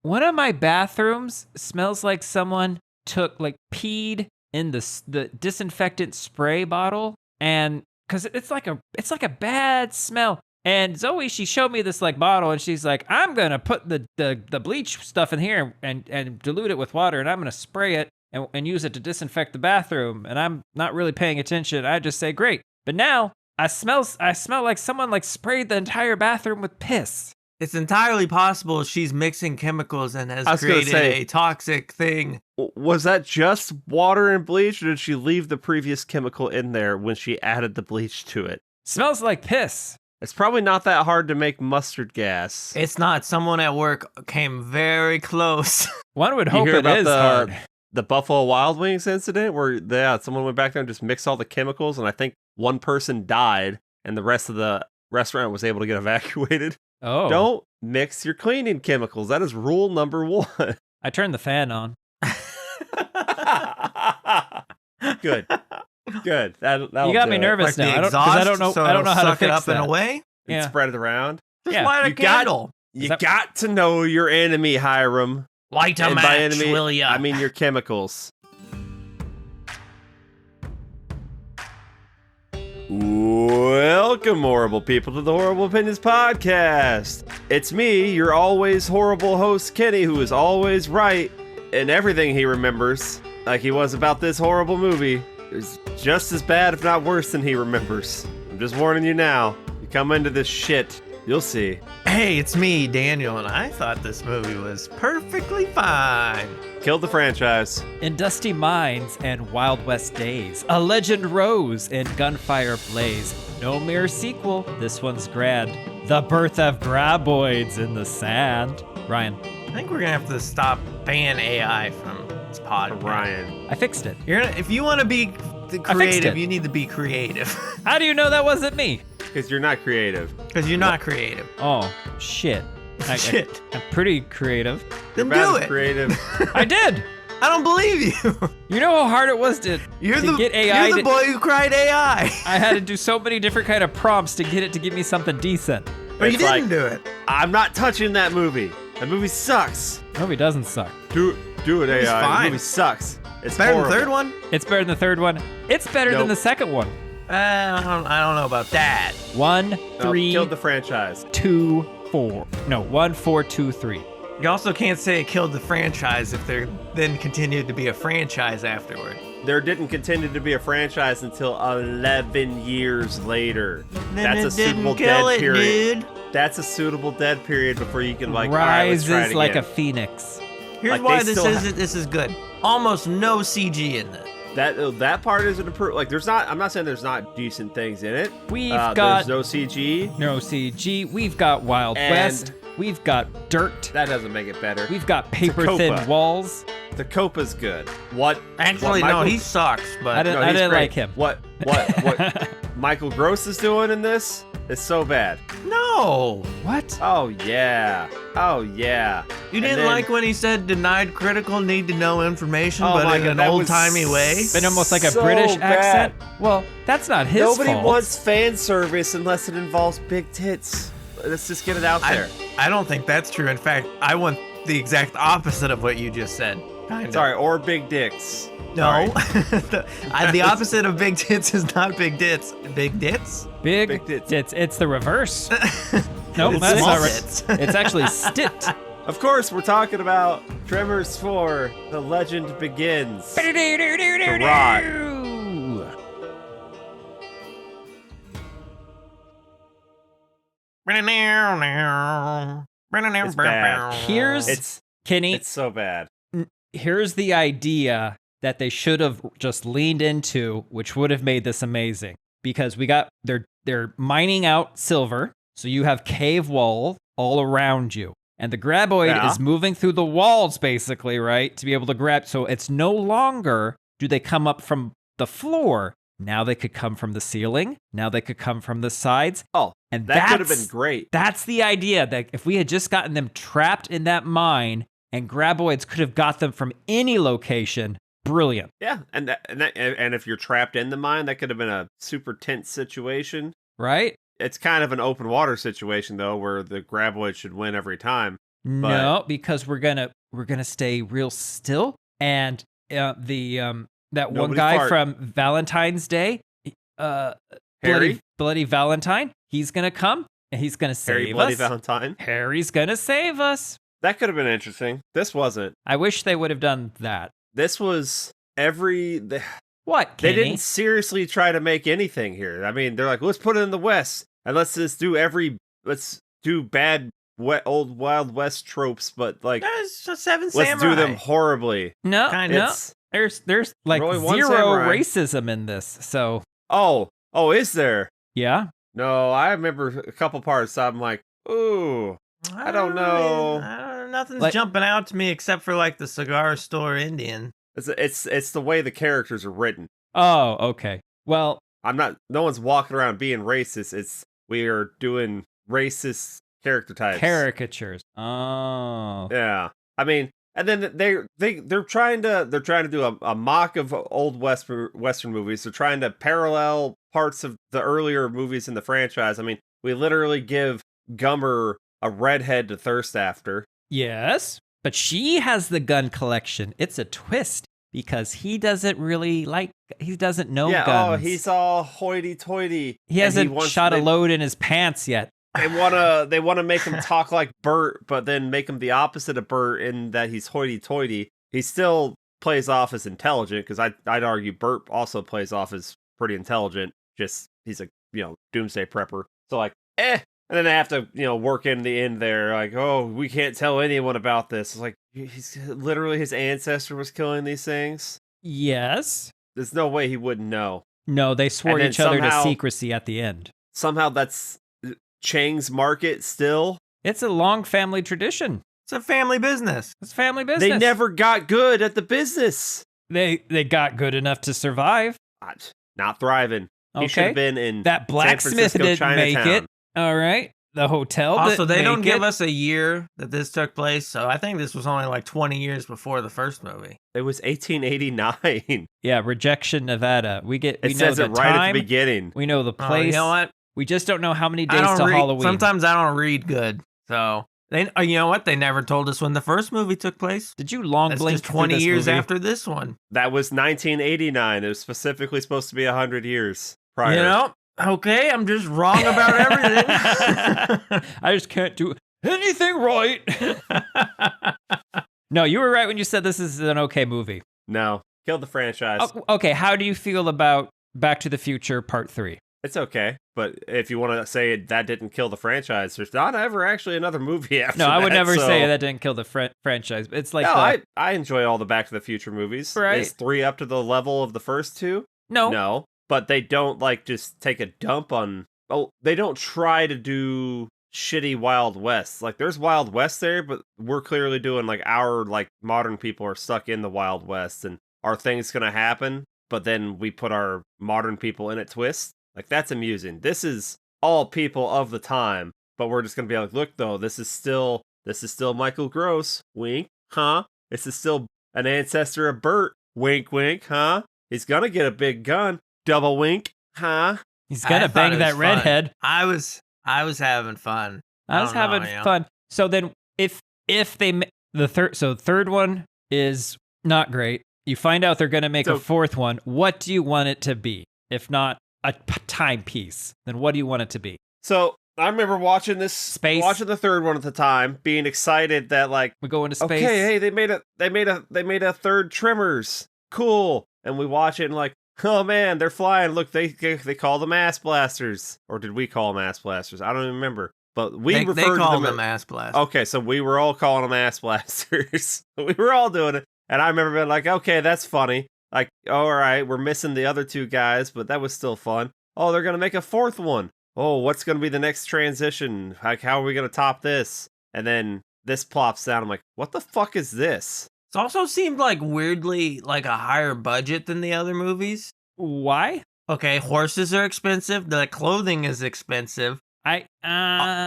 one of my bathrooms smells like someone took peed in the disinfectant spray bottle, and because it's like a bad smell. And Zoe, she showed me this bottle, and she's like, I'm gonna put the bleach stuff in here and dilute it with water, and I'm gonna spray it and use it to disinfect the bathroom. And I'm not really paying attention. I just say great. But now I smell like someone sprayed the entire bathroom with piss. It's entirely possible she's mixing chemicals and has created a toxic thing. Was that just water and bleach, or did she leave the previous chemical in there when she added the bleach to it? Smells like piss. It's probably not that hard to make mustard gas. It's not. Someone at work came very close. One would hope it is hard. The Buffalo Wild Wings incident where someone went back there and just mixed all the chemicals, and I think one person died, and the rest of the restaurant was able to get evacuated. Oh. Don't mix your cleaning chemicals. That is rule number 1. I turned the fan on. Good. You got me nervous now. I don't know how to fix that. In a way? And spread it around. Just light a candle. You got to know your enemy, Hiram. Light a match, will ya? I mean your chemicals. Welcome, horrible people, to the Horrorble Opinions podcast. It's me, your always horrible host, Kenny, who is always right in everything he remembers, like he was about this horrible movie. It's just as bad, if not worse, than he remembers. I'm just warning you now. You come into this shit, you'll see. Hey, it's me, Daniel, and I thought this movie was perfectly fine. Killed the franchise. In dusty mines and Wild West days, a legend rose in gunfire blaze. No mere sequel, this one's grand. The birth of graboids in the sand. Ryan. I think we're gonna have to stop banning AI from this podcast. Ryan. I fixed it. If you want to be creative, you need to be creative. How do you know that wasn't me? Because you're not creative. Because you're not creative. Oh, shit. Shit. I'm pretty creative. Then do it. Creative. I did. I don't believe you. You know how hard it was to get AI. You're the boy who cried AI. I had to do so many different kind of prompts to get it to give me something decent. But you didn't do it. I'm not touching that movie. That movie sucks. The movie doesn't suck. Do it, AI. It's fine. The movie sucks. It's better horrible. than the third one? It's better than the third one. It's better than the second one. I don't know about that. 1, 3. Killed the franchise. 2, 4. No, 1, 4, 2, 3. You also can't say it killed the franchise if there then continued to be a franchise afterward. There didn't continue to be a franchise until 11 years later. Then That's a suitable dead period. Dude. That's a suitable dead period before you can rises like a phoenix. Here's why this is good. Almost no CG in this. That part isn't approved. I'm not saying there's not decent things in it. There's no CG. No CG. We've got Wild West. We've got dirt. That doesn't make it better. We've got paper-thin walls. The Copa's good. No, he sucks. But I didn't like him. What Michael Gross is doing in this is so bad. No. What? Oh yeah. You didn't like when he said denied critical need to know information, but in an old-timey way? Been almost like a British accent? Well, that's not his fault. Nobody wants fan service unless it involves big tits. Let's just get it out there. I don't think that's true. In fact, I want the exact opposite of what you just said. Sorry, or big dicks. No. The opposite of big tits is not big tits. Big tits? Big tits. It's the reverse. Nope, that's not right. It's actually stit. Of course, we're talking about Tremors 4, The Legend Begins. The Rot. It's bad. Kenny. It's so bad. Here's the idea that they should have just leaned into, which would have made this amazing. Because they're mining out silver, so you have cave wall all around you. And the graboid is moving through the walls, basically, right? To be able to grab. So it's no longer do they come up from the floor. Now they could come from the ceiling. Now they could come from the sides. Oh, and that could have been great. That's the idea, that if we had just gotten them trapped in that mine and graboids could have got them from any location, brilliant. Yeah, and if you're trapped in the mine, that could have been a super tense situation. Right? It's kind of an open water situation, though, where the graboid should win every time. No, because we're gonna stay real still, and that one guy fart. from Valentine's Day, Harry? Bloody Valentine, he's gonna come and he's gonna save Harry Bloody us. Valentine. Harry's gonna save us. That could have been interesting. This wasn't. I wish they would have done that. This was What, They Kenny? didn't seriously try to make anything here. I mean, they're like, let's put it in the West and let's do bad old Wild West tropes, but like There's a Seven let's Samurai. do them horribly. No, Kinda. no. It's There's like Only one zero samurai. racism in this. So oh, is there? yeah. No, I remember a couple parts. I'm like, ooh, I don't know. Nothing's Like- jumping out to me except for like the cigar store Indian. It's the way the characters are written. Oh, okay. Well, No one's walking around being racist. We are doing racist character types. caricatures. Oh. Yeah. I mean, and then they're trying to do a mock of old Western movies. They're trying to parallel parts of the earlier movies in the franchise. I mean, we literally give Gummer a redhead to thirst after. Yes, but she has the gun collection. It's a twist because he doesn't know Yeah, guns. oh, he's all hoity-toity. He hasn't shot a load in his pants yet. They wanna make him talk like Bert, but then make him the opposite of Bert in that he's hoity-toity. He still plays off as intelligent, because I'd argue Bert also plays off as pretty intelligent. Just he's a doomsday prepper. So like, and then they have to work in the end there, like, oh, we can't tell anyone about this. It's like he's literally his ancestor was killing these things. Yes. There's no way he wouldn't know. No, they swore And then each other to somehow- secrecy at the end. Somehow that's Chang's market still. It's a long family tradition. It's a family business. It's family business. They never got good at the business. They got good enough to survive. Not thriving. He should Okay. have been in That blacksmith San Francisco, didn't make Chinatown. it. All right. The hotel Also, didn't they don't make give it. us a year that this took place, so I think this was only like 20 years before the first movie. It was 1889. Yeah, Rejection, Nevada. We know says the it right time. at the beginning. We know the Oh, place. you know what? We just don't know how many I days don't to read, Halloween. Sometimes I don't read good, so you know what? They never told us when the first movie took place. Did you long That's blink just 20 through this years movie? after this one. That was 1989. It was specifically supposed to be 100 years prior. You know? Okay, I'm just wrong about everything. I just can't do anything right. No, you were right when you said this is an okay movie. No, killed the franchise. Okay, how do you feel about Back to the Future Part 3? It's okay, but if you want to say that didn't kill the franchise, there's not ever actually another movie after No, that. I would never so- say that didn't kill the franchise. It's like No, I enjoy all the Back to the Future movies. Right. Is 3 up to the level of the first 2? No, but they don't like just take a dump on. Oh, they don't try to do shitty Wild West. Like there's Wild West there, but we're clearly doing like our modern people are stuck in the Wild West, and are things gonna happen? But then we put our modern people in it twist. Like that's amusing. This is all people of the time, but we're just gonna be like, look though, this is still Michael Gross. Wink, huh? This is still an ancestor of Bert. Wink, wink, huh? He's gonna get a big gun. Double wink, huh? He's gonna I thought bang it that was redhead. fun. I was having fun. I was don't know, having fun. So then, if they the third one is not great, you find out they're gonna make a fourth one. What do you want it to be? If not a timepiece, then what do you want it to be? So I remember watching the third one at the time, being excited that We go into space. okay, hey, they made a third Tremors, cool, and we watch it and like, oh man, they're flying. Look, they call them ass blasters, or did we call them ass blasters? I don't even remember, but They referred called to them them ass blast. Okay, so we were all calling them ass blasters. We were all doing it, and I remember being like, okay, that's funny. Like, all right, we're missing the other 2 guys, but that was still fun. Oh, they're gonna make a fourth one. Oh, what's gonna be the next transition? Like, how are we gonna top this? And then this plops down. I'm like, what the fuck is this? It also seemed like weirdly like a higher budget than the other movies. Why? Okay, horses are expensive. The clothing is expensive.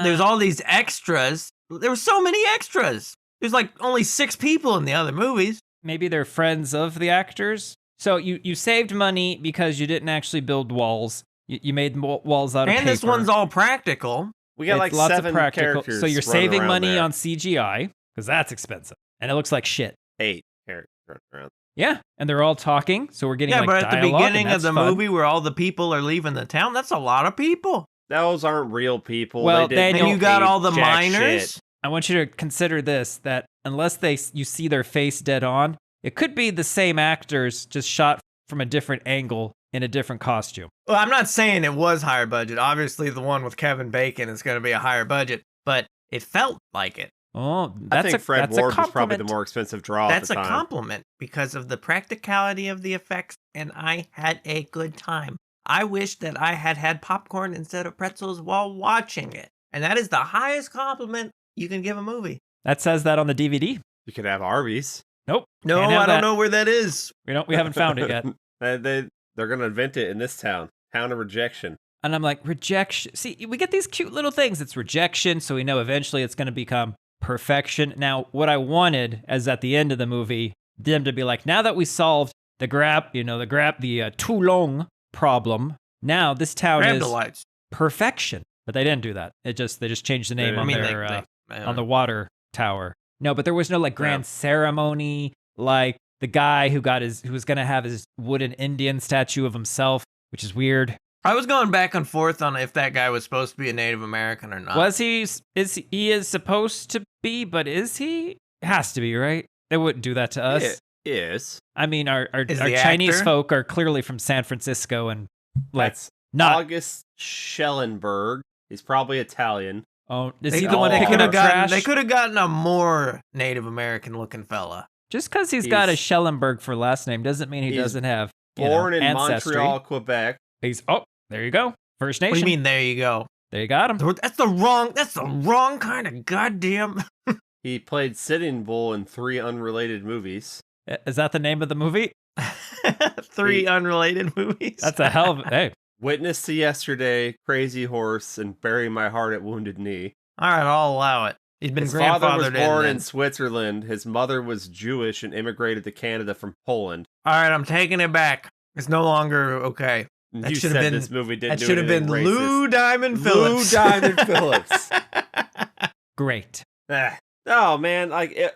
There's all these extras. There were so many extras. There's like only 6 people in the other movies. Maybe they're friends of the actors. So you saved money because you didn't actually build walls. You made walls out of paper. And this one's all practical. We got It's like lots 7 of practical. characters. So you're running saving around money there. on CGI. because that's expensive. And it looks like shit. 8 characters running around. Yeah, and they're all talking, so we're getting Yeah, like but at the dialogue, beginning and of the that's fun. movie where all the people are leaving the town, that's a lot of people. Those aren't real people. Well, they they didn't don't- And you got age all the jack miners. shit. I want you to consider this, that unless you see their face dead on, it could be the same actors just shot from a different angle in a different costume. Well, I'm not saying it was higher budget. Obviously, the one with Kevin Bacon is going to be a higher budget, but it felt like it. Oh, I that's think Fred that's a Ward was probably compliment. the more expensive draw That's at a the time. compliment because of the practicality of the effects, and I had a good time. I wish that I had had popcorn instead of pretzels while watching it. And that is the highest compliment you can give a movie. That says that on the DVD. You could have Arby's. Nope. No, can't have I don't that. know where that is. We haven't found it yet. They're gonna invent it in this town. Town of rejection. And I'm like, rejection. See, we get these cute little things. It's rejection, so we know eventually it's going to become perfection. Now, what I wanted is at the end of the movie, them to be like, now that we solved the Toulon problem, now this town Grab is the lights. perfection. But they didn't do that. They just changed the name I on mean, on the water tower. No, but there was no like grand ceremony, like the guy who was going to have his wooden Indian statue of himself, which is weird. I was going back and forth on if that guy was supposed to be a Native American or not. Was he? He is supposed to be, but is he? It has to be, right? They wouldn't do that to us. It is. I mean, our Is the Chinese actor? folk are clearly from San Francisco and like That's not. August Schellenberg. He's probably Italian. Oh, is They he the one they picking coulda up gotten, trash? They could have gotten a more Native American looking fella. Just because he's got a He's- Schellenberg for last name doesn't mean he He's doesn't have Born in ancestry. Montreal, Quebec. He's there you go, First Nation. What do you mean? There you go. There you got him. That's the wrong kind of goddamn. He played Sitting Bull in 3 unrelated movies. Is that the name of the movie? 3 unrelated movies. That's a hell of hey. Witness to Yesterday, Crazy Horse, and Bury My Heart at Wounded Knee. All right, I'll allow it. He's been His father was grandfathered born in. in Switzerland. His mother was Jewish and immigrated to Canada from Poland. All right, I'm taking it back. It's no longer okay. And That you should said have been this movie didn't That do should have been anything Lou racist. Diamond Phillips. Lou Diamond Phillips. Great. Oh man,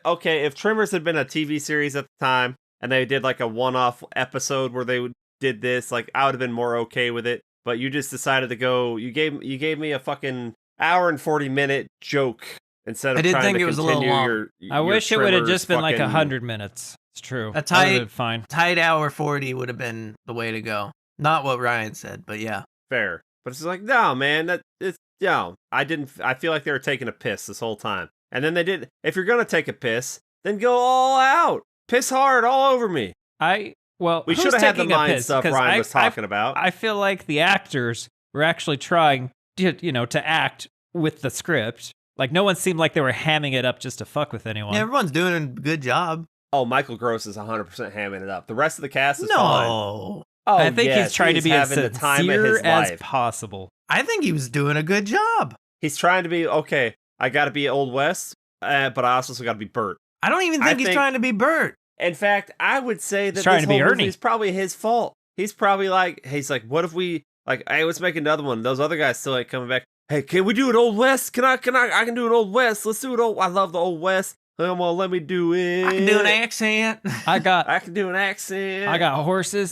okay, if Tremors had been a TV series at the time and they did like a one-off episode where they did this, like I would have been more okay with it. But you just decided to go. You gave me a fucking hour and 40-minute joke instead of I did trying think to it was a little continue long. your. I your wish it would have Tremors just been like fucking- 100 minutes. It's true. A That tight- would've been fine. Tight hour 40 would have been the way to go. Not what Ryan said, but yeah. Fair, but it's like no, man. I feel like they were taking a piss this whole time, and then they did. If you're gonna take a piss, then go all out, piss hard all over me. We We who's should have had the taking a mind piss? stuff 'Cause Ryan was talking about. I feel like the actors were actually trying to act with the script. Like no one seemed like they were hamming it up just to fuck with anyone. Yeah, everyone's doing a good job. Oh, Michael Gross is 100% hamming it up. The rest of the cast is fine. No. Oh, I think yes, he's trying to be as having the time of sincere his as life. possible. I think he was doing a good job. He's trying to be okay. I got to be Old West, but I also got to be Bert. I don't even think he's trying to be Bert. In fact, I would say that He's trying this to be whole Ernie. movie is probably his fault. He's probably like, what if we like? Hey, let's make another one. Those other guys still ain't coming back. Hey, can we do an Old West? I can do an Old West. Let's do it. I love the Old West. Come on, let me do it. I can do an accent. I can do an accent. I got horses.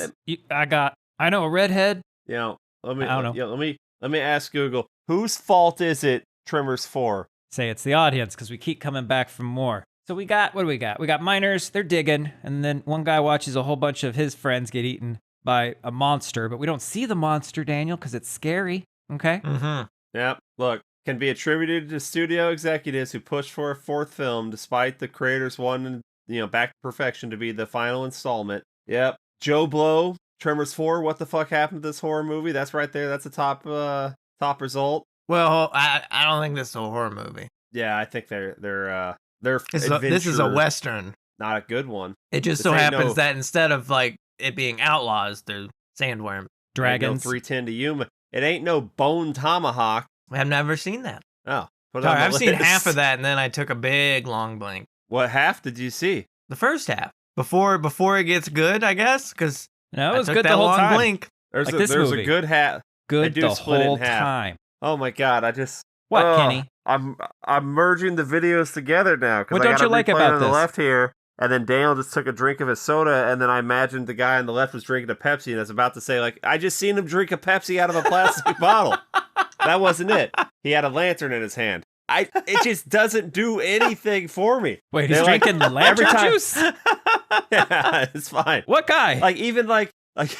I know a redhead. Let me. I don't know. Let me ask Google. Whose fault is it? Tremors 4. Say it's the audience because we keep coming back for more. So what do we got? We got miners. They're digging, and then one guy watches a whole bunch of his friends get eaten by a monster, but we don't see the monster, Daniel, because it's scary. Okay. Mm-hmm. Yep. Look, can be attributed to studio executives who pushed for a 4th film despite the creators wanting, Back to Perfection to be the final installment. Yep. Joe Blow, Tremors 4. What the fuck happened to this horror movie? That's right there. That's a top result. Well, I don't think this is a horror movie. Yeah, I think they're This is a Western. not a good one. It just This so ain't happens no- that instead of like it being outlaws, they're sandworm. Dragons. Ain't no 310 to Yuma. It ain't no Bone Tomahawk. I've never seen that. Oh, put it Sorry, on the I've seen list. half of that, and then I took a big long blank. What half did you see? The first half before it gets good, I guess, because No, it I was took good that the whole long time. blink. There's Like this there's movie. a good half. Good They the do split it in whole half. time. Oh my god, What, Kenny? I'm merging the videos together now. What don't you like about on this? the left here, and then Daniel just took a drink of his soda, and then I imagined the guy on the left was drinking a Pepsi, and I was about to say, like, I just seen him drink a Pepsi out of a plastic bottle. That wasn't it. He had a lantern in his hand. It just doesn't do anything for me. Wait, he's drinking lantern juice? Yeah, it's fine. What guy? Like even like What's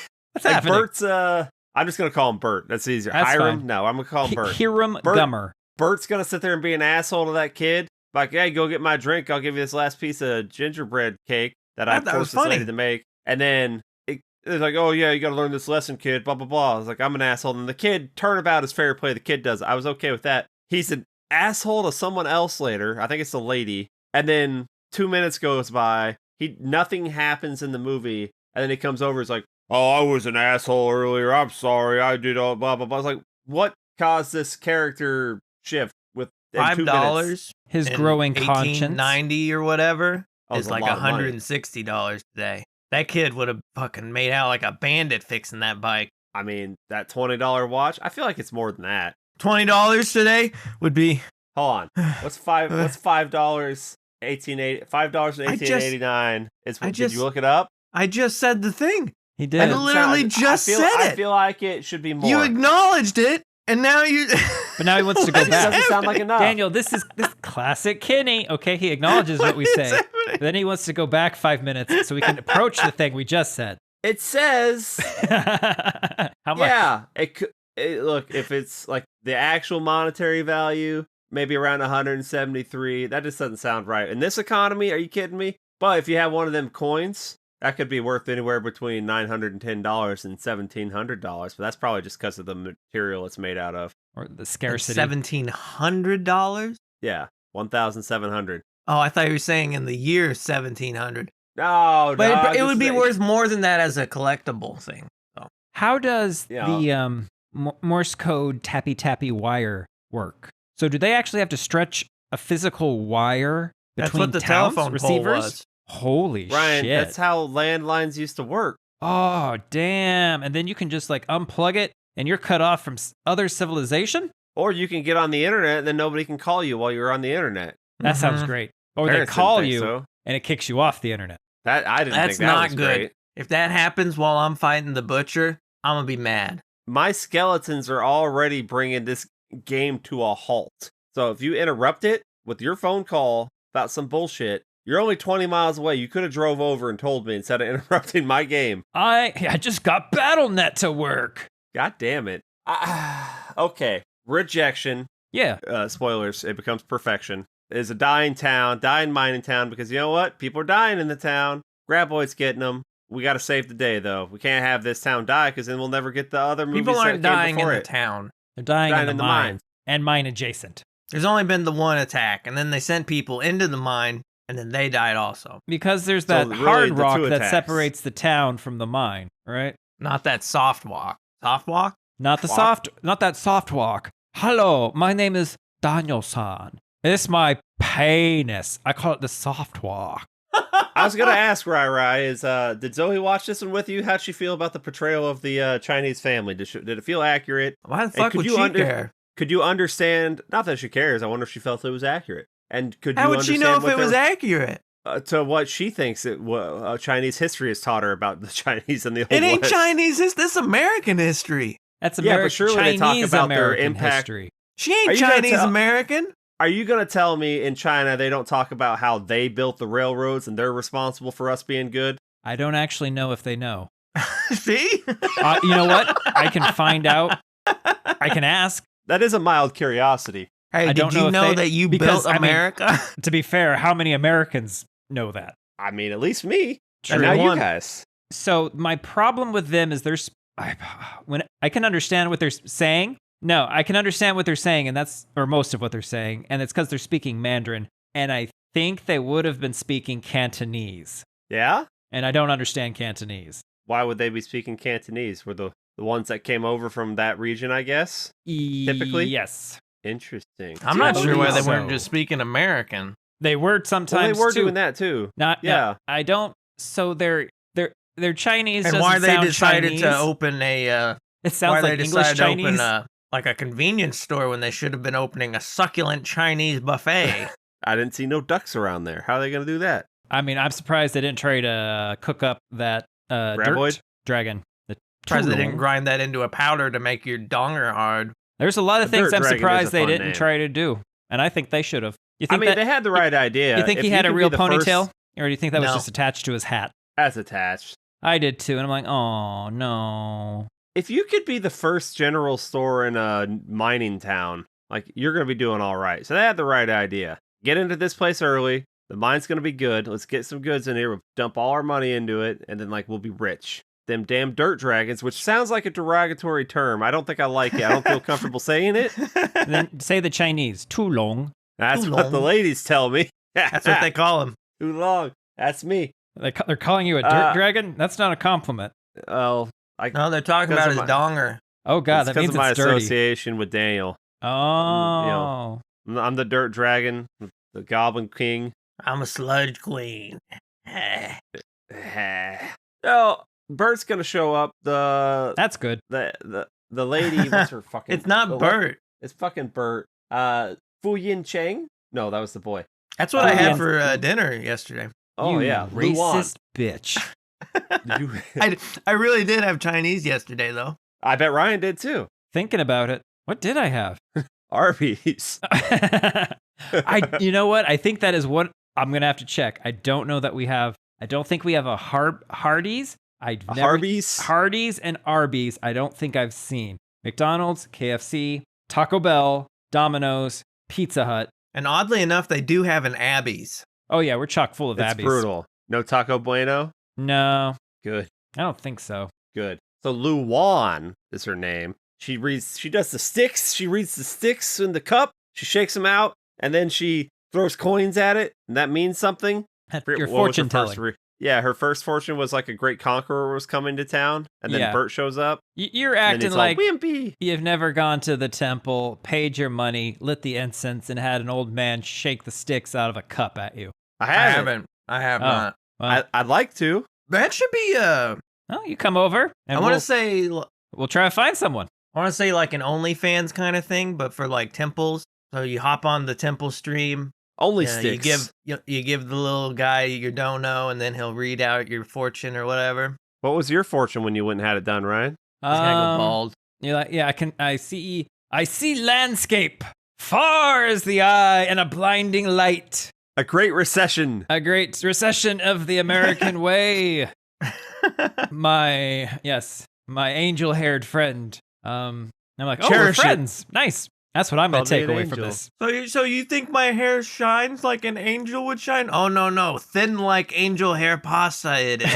like happening? Bert's. I'm just gonna call him Bert. That's easier. That's Hiram? fine. No, I'm gonna call him Bert. Hiram Bert- Gummer. Bert's gonna sit there and be an asshole to that kid. Like, hey, go get my drink. I'll give you this last piece of gingerbread cake that I That was forced this lady funny. to make. And then it's like, oh yeah, you gotta learn this lesson, kid. Blah blah blah. I was like, I'm an asshole. And the kid turnabout is fair play. The kid does. I was okay with that. He's an asshole to someone else later. I think it's the lady. And then 2 minutes goes by. Nothing happens in the movie. And then he comes over. He's like, oh, I was an asshole earlier. I'm sorry. I did all blah blah blah. I was like, what caused this character shift with in 2 minutes? $5 His in growing conscience. 1890 or whatever Oh, is it's a like lot of money. $160 today. That kid would have fucking made out like a bandit fixing that bike. I mean, that $20 watch. I feel like it's more than that. $20 today would be. Hold on. What's $5? $5? 1880. $5 in 1889. Did you look it up? I just said the thing. He I did. literally just said I it. feel like it should be more. You acknowledged it, and now you. But now he wants to go It back. doesn't sound like enough. Daniel, this is classic Kenny. Okay, he acknowledges what we What is say. happening? Then he wants to go back 5 minutes so we can approach the thing we just said. It says. How much? Yeah. Look, if it's like the actual monetary value, maybe around 173. That just doesn't sound right. In this economy, are you kidding me? But if you have one of them coins, that could be worth anywhere between $910 and $1,700. But that's probably just because of the material it's made out of. Or the scarcity. $1,700? Yeah, 1,700. Oh, I thought you were saying in the year 1700. No, But it would be worth more than that as a collectible thing. How does Yeah. the Morse code tappy tappy wire work? So do they actually have to stretch a physical wire That's between what the towns, telephone receivers? pole was. Holy Ryan, shit. that's how landlines used to work. Oh, damn. And then you can just like unplug it and you're cut off from other civilization? Or you can get on the internet and then nobody can call you while you're on the internet. That sounds Mhm. great. Or Parents they call didn't think you so. and it kicks you off the internet. That I didn't That's think that not was good. great. If that happens while I'm fighting the butcher, I'm going to be mad. My skeletons are already bringing this game to a halt. So if you interrupt it with your phone call about some bullshit, you're only 20 miles away. You could have drove over and told me instead of interrupting my game. I just got BattleNet to work. God damn it. Okay. Rejection. Yeah. Spoilers. It becomes perfection. It is a dying town, dying mining town, because you know what? People are dying in the town. Graboid's getting them. We got to save the day, though. We can't have this town die, because then we'll never get the other movies People aren't that came dying in before the it. town. They're dying Dying in the in the mine. mines. And mine adjacent. There's only been the one attack, and then they sent people into the mine, and then they died also. Because there's So that really, hard the rock two that attacks. separates the town from the mine, right? Not that soft walk. Soft walk? Not that soft walk. Hello, my name is Daniel-san. It's my penis. I call it the soft walk. I was gonna ask Rai, did Zoe watch this one with you? How'd she feel about the portrayal of the Chinese family? Did it feel accurate? Why the fuck could would you she care? Could you understand? Not that she cares. I wonder if she felt it was accurate. And could How you would she understand know if what it was their- accurate? to what she thinks Chinese history has taught her about the Chinese and the Old It ain't West? Chinese. This American history. That's Yeah, but American. surely they talk Chinese about their American impact. history. She Are ain't you gonna Chinese tell- American. Are you gonna tell me in China they don't talk about how they built the railroads and they're responsible for us being good? I don't actually know if they know. See? You know what? I can find out. I can ask. That is a mild curiosity. Hey, I did don't know you if know they- that you because, built I mean- America? To be fair, how many Americans know that? I mean, at least me. True. And now you One. guys. So my problem with them is when I can understand what they're saying. No, I can understand what they're saying, and or most of what they're saying, and it's because they're speaking Mandarin, and I think they would have been speaking Cantonese, Yeah? and I don't understand Cantonese. Why would they be speaking Cantonese? Were the ones that came over from that region, I guess? Typically? Yes. Interesting. I'm not I sure why believe they weren't so. just speaking American. They were Well, sometimes they were too. doing that too. Not, Yeah. no, I don't. So they're Chinese. And doesn't why they sound decided Chinese. to open a It why sounds they like English decided to Chinese. open like a convenience store when they should have been opening a succulent Chinese buffet. I didn't see no ducks around there. How are they going to do that? I mean, I'm surprised they didn't try to cook up that Graboid? dirt dragon. The Surprised they didn't Tulong. grind that into a powder to make your donger hard. There's a lot of The things dirt I'm dragon is surprised a they fun didn't name. try to do, and I think they should have. You I think mean, they had the right idea. you think If he had a could be real the ponytail, first- or do you think that was No. just attached to his hat? That's attached. I did too, and I'm like, oh no. If you could be the first general store in a mining town, like, you're going to be doing all right. So they had the right idea. Get into this place early. The mine's going to be good. Let's get some goods in here. We'll dump all our money into it, and then, like, we'll be rich. Them damn dirt dragons, which sounds like a derogatory term. I don't think I like it. I don't feel comfortable saying it. And then say the Chinese, too long. That's Too what long. the ladies tell me. That's what they call him. Too long. That's me. They're calling you a dirt dragon? That's not a compliment. Oh, No, they're talking Because about of his donger. Oh god, it's that because means of my it's dirty. association with Daniel. Oh. I'm the dirt dragon, the goblin king. I'm a sludge queen. So Bert's gonna show up. That's good. The lady. What's her fucking? It's not what- Bert. It's fucking Bert. Fu Yin Cheng. No, that was the boy. That's what I Oh, had yeah. for dinner yesterday. Oh You yeah, Luan. racist bitch. Did you- I really did have Chinese yesterday, though. I bet Ryan did too. Thinking about it, what did I have? Arby's. You know what? I think that is what I'm gonna have to check. I don't know that we have. I don't think we have a Hardee's. Harvey's. Hardee's and Arby's. I don't think I've seen McDonald's, KFC, Taco Bell, Domino's, Pizza Hut. And oddly enough, they do have an Abby's. Oh yeah, we're chock full of It's Abby's. brutal. No Taco Bueno. No, Good. I don't think so. Good. So Luan is her name. She does the sticks. She reads the sticks in the cup. She shakes them out, and then she throws coins at it, and that means something. Your What was her fortune first telling. Yeah, her first fortune was like a great conqueror was coming to town, and then Yeah. Bert shows up. You're And acting it's all like wimpy. you've never gone to the temple, paid your money, lit the incense, and had an old man shake the sticks out of a cup at you. I I haven't. haven't. I have Oh. not. Well, I'd like to. That should be well, you come over, and I want we'll, to say we'll try to find someone. like an OnlyFans kind of thing, but for like temples. So you hop on the temple stream. Only Yeah, sticks. you give the little guy your dono, and then he'll read out your fortune or whatever. What was your fortune when you went and had it done, Ryan? He's gonna go bald. You're like, yeah, I see landscape far as the eye and a blinding light. A great recession. A great recession of the American way. My angel-haired friend. I'm like, oh, we're Cherish it. friends. Nice. That's what I'm gonna Called me take an away from angel. this. So you think my hair shines like an angel would shine? Oh no, thin like angel hair pasta it is.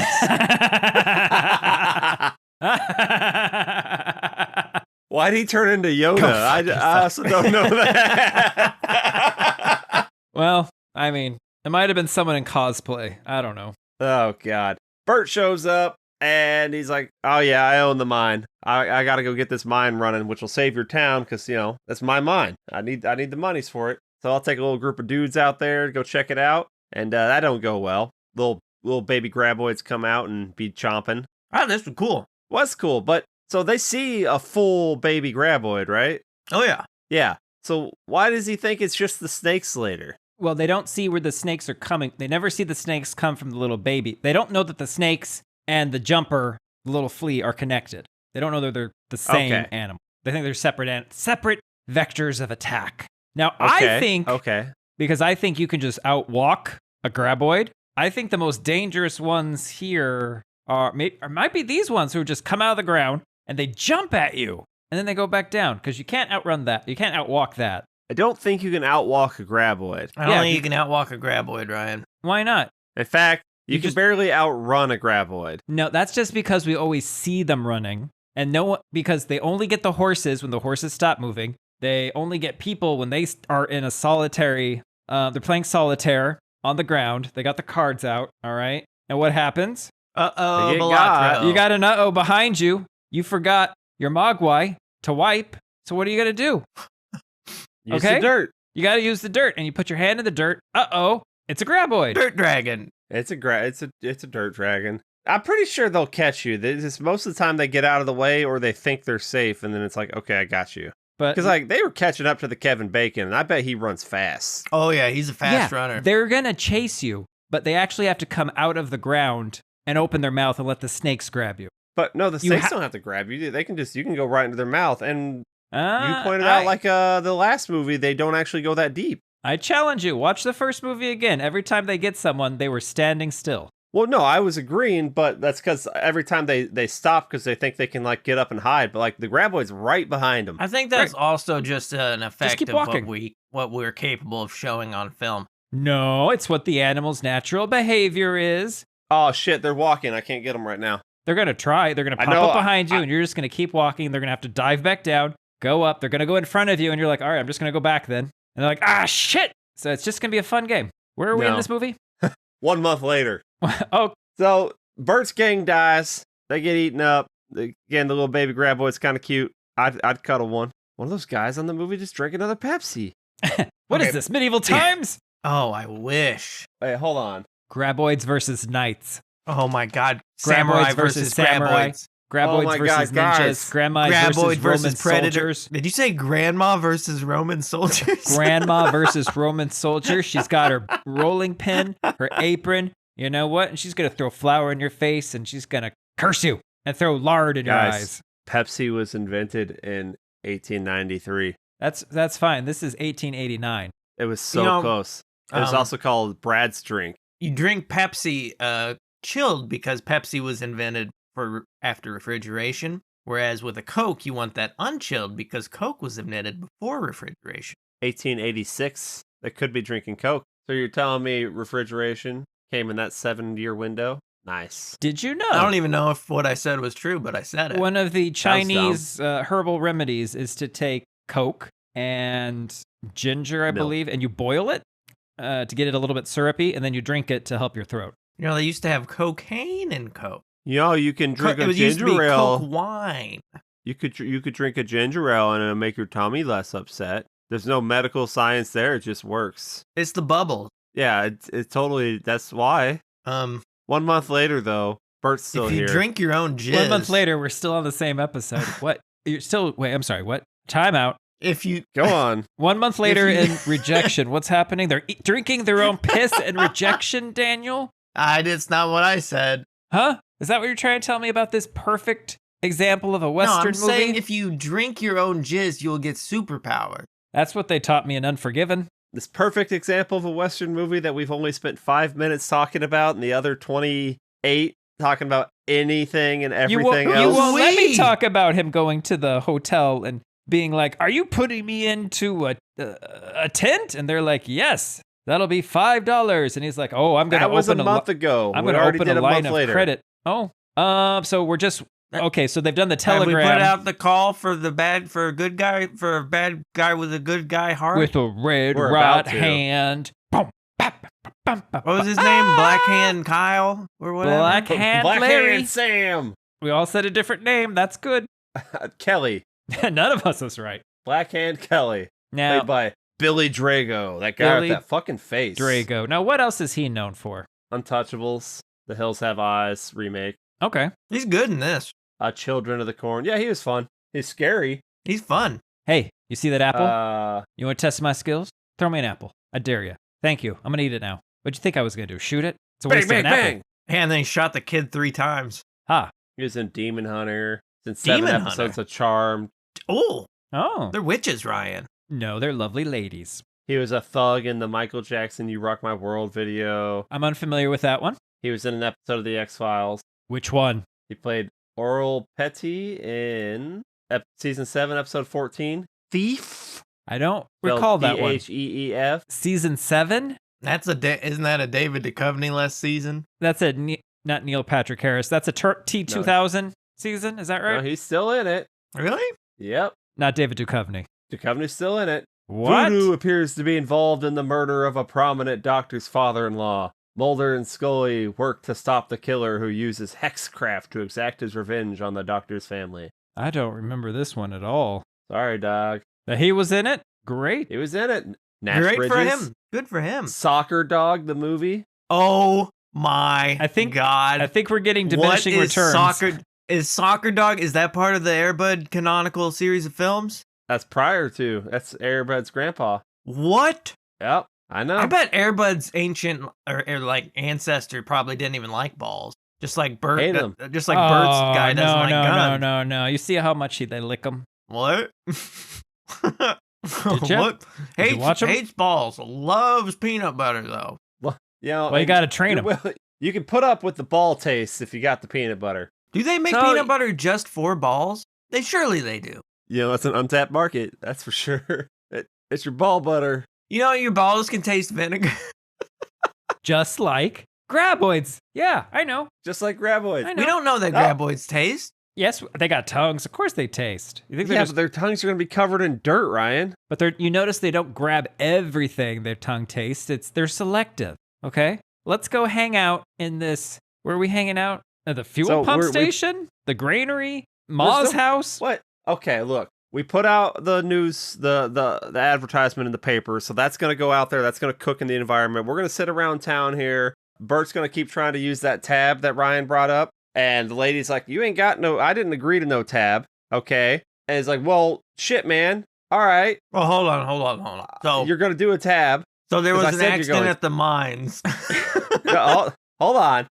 Why'd he turn into Yoda? Go fuck I also don't know that. Well, I mean, it might have been someone in cosplay. I don't know. Oh, God. Bert shows up, and he's like, oh, yeah, I own the mine. I got to go get this mine running, which will save your town, because, that's my mine. I need the monies for it. So I'll take a little group of dudes out there to go check it out, and that don't go well. Little baby graboids come out and be chomping. Oh, this was cool. Was cool, but so they see a full baby graboid, right? Oh yeah. Yeah. So why does he think it's just the snakes later? Well, they don't see where the snakes are coming. They never see the snakes come from the little baby. They don't know that the snakes and the jumper, the little flea, are connected. They don't know that they're the same Okay. animal. They think they're separate vectors of attack. Now, I think, because I think you can just outwalk a graboid, I think the most dangerous ones here might be these ones who just come out of the ground and they jump at you and then they go back down because you can't outrun that. You can't outwalk that. I don't think you can outwalk a graboid. I don't Yeah, think you can outwalk a graboid, Ryan. Why not? In fact, you can just- barely outrun a graboid. No, that's just because we always see them running. And because they only get the horses when the horses stop moving. They only get people when they are in a solitary, they're playing solitaire on the ground. They got the cards out, all right? And what happens? Uh-oh, They get Balatro. got. You got an uh-oh behind you. You forgot your mogwai to wipe. So what are you going to do? Use Okay. the dirt. You got to use the dirt. And you put your hand in the dirt. Uh-oh, it's a graboid. Dirt dragon. It's a dirt dragon. I'm pretty sure they'll catch you. Most of the time they get out of the way or they think they're safe, and then it's like, okay, I got you. But Because like they were catching up to the Kevin Bacon, and I bet he runs fast. Oh yeah, he's a fast runner. They're gonna chase you, but they actually have to come out of the ground and open their mouth and let the snakes grab you. But no, the snakes don't have to grab you. They can you can go right into their mouth. And you pointed out like the last movie, they don't actually go that deep. I challenge you, watch the first movie again. Every time they get someone, they were standing still. Well, no, I was agreeing, but that's because every time they stop because they think they can like get up and hide, but like the graboid's right behind them. I think that's also just an effect keep of walking. what we're capable of showing on film. No, it's what the animal's natural behavior is. Oh shit, they're walking. I can't get them right now. They're gonna try. They're gonna pop up behind you, and you're just gonna keep walking. They're gonna have to dive back down, go up. They're gonna go in front of you, and you're like, all right, I'm just gonna go back then. And they're like, ah, shit. So it's just gonna be a fun game. Where are we in this movie? 1 month later. Oh. So Bert's gang dies. They get eaten up. Again, the little baby graboid's kind of cute. I'd cuddle one. One of those guys on the movie just drank another Pepsi. What is this, medieval times? Oh, I wish. Wait, hold on. Graboids versus knights. Oh my god. Samurai versus samurai. graboids. Graboids versus ninjas. guys. Grandma Graboid versus Roman predator. soldiers. Did you say grandma versus Roman soldiers? Grandma versus Roman soldiers. She's got her rolling pin, her apron. You know what? And she's going to throw flour in your face, and she's going to curse you and throw lard in your eyes. Pepsi was invented in 1893. That's fine. This is 1889. It was so close. It was also called Brad's drink. You drink Pepsi chilled because Pepsi was invented for after refrigeration, whereas with a Coke, you want that unchilled because Coke was invented before refrigeration. 1886, they could be drinking Coke. So you're telling me refrigeration came in that 7-year window? Nice. Did you know? I don't even know if what I said was true, but I said it. One of the Chinese herbal remedies is to take Coke and ginger, I believe, and you boil it to get it a little bit syrupy, and then you drink it to help your throat. You know, they used to have cocaine in Coke. You can drink a it used to be ginger ale. Coke wine. You could drink a ginger ale and it'll make your tummy less upset. There's no medical science there. It just works. It's the bubble. Yeah, it totally. That's why. 1 month later, though, Bert's still here. If you drink your own jizz. 1 month later, we're still on the same episode. What? You're still. Wait, I'm sorry. What? Time out. If you go on. 1 month later in rejection, what's happening? They're drinking their own piss and rejection, Daniel? It's not what I said. Huh? Is that what you're trying to tell me about this perfect example of a Western movie? No, I'm saying if you drink your own jizz, you'll get superpower. That's what they taught me in Unforgiven. This perfect example of a Western movie that we've only spent 5 minutes talking about and the other 28 talking about anything and everything else. You won't let me talk about him going to the hotel and being like, are you putting me into a tent? And they're like, yes, that'll be $5. And he's like, oh, I'm going to open That was a month ago. I'm going to open a line of credit. Oh, so we're just... Okay, so they've done the telegram. Have we put out the call for a bad guy with a good guy heart? With a red right hand. Boom, bop, bum, bum, what was his name? Blackhand Kyle? Or whatever? Blackhand Larry. Blackhand Sam. We all said a different name. That's good. Kelly. None of us was right. Blackhand Kelly. Now, played by Billy Drago. That guy with that fucking face. Drago. Now, what else is he known for? Untouchables. The Hills Have Eyes remake. Okay. He's good in this. Children of the Corn. Yeah, he was fun. He's scary. He's fun. Hey, you see that apple? You want to test my skills? Throw me an apple. I dare you. Thank you. I'm going to eat it now. What'd you think I was going to do? Shoot it? It's a waste of an apple. And then he shot the kid 3 times. Ha. He was in Demon Hunter. He's in 7 episodes of Charmed. Oh. They're witches, Ryan. No, they're lovely ladies. He was a thug in the Michael Jackson You Rock My World video. I'm unfamiliar with that one. He was in an episode of The X-Files. Which one? He played Oral Petty in season 7, episode 14. Thief. I don't recall that one. Theef. Season 7? Isn't that a David Duchovny last season? That's not Neil Patrick Harris. That's a T2000 season. Is that right? No, he's still in it. Really? Yep. Not David Duchovny. Duchovny's still in it. What? Voodoo appears to be involved in the murder of a prominent doctor's father-in-law. Mulder and Scully work to stop the killer who uses hexcraft to exact his revenge on the doctor's family. I don't remember this one at all. Sorry, dog. But he was in it? Great. He was in it. Nash Great Bridges. for him. Good for him. Soccer Dog, the movie. Oh my God. I think we're getting diminishing returns. Soccer Dog, is that part of the Air Bud canonical series of films? That's prior to. That's Airbud's grandpa. What? Yep, I know. I bet Airbud's ancient or like ancestor probably didn't even like balls. Just like Bert, Hate 'em. just like Bert's guy doesn't like guns. No. You see how much they lick them? What? Did ya? What? Did you watch 'em? Hates balls. Loves peanut butter though. Well, you know, Well, you got to train them. You can put up with the ball taste if you got the peanut butter. Do they make peanut butter just for balls? Surely they do. You know, it's an untapped market. That's for sure. It's your ball butter. You know, your balls can taste vinegar. Just like graboids. Yeah, I know. Just like graboids. I know. We don't know that graboids taste. Yes, they got tongues. Of course they taste. You think Yeah, but their tongues are going to be covered in dirt, Ryan. But you notice they don't grab everything their tongue tastes. They're selective. Okay? Let's go hang out in this. Where are we hanging out? At the fuel pump station? The granary? Ma's house? What? Okay, look. We put out the news, the advertisement in the paper, so that's going to go out there. That's going to cook in the environment. We're going to sit around town here. Bert's going to keep trying to use that tab that Ryan brought up. And the lady's like, you ain't got no, I didn't agree to no tab. Okay. And it's like, well, shit, man. All right. Well, hold on. So you're going to do a tab. So there was an accident at the mines. Hold on.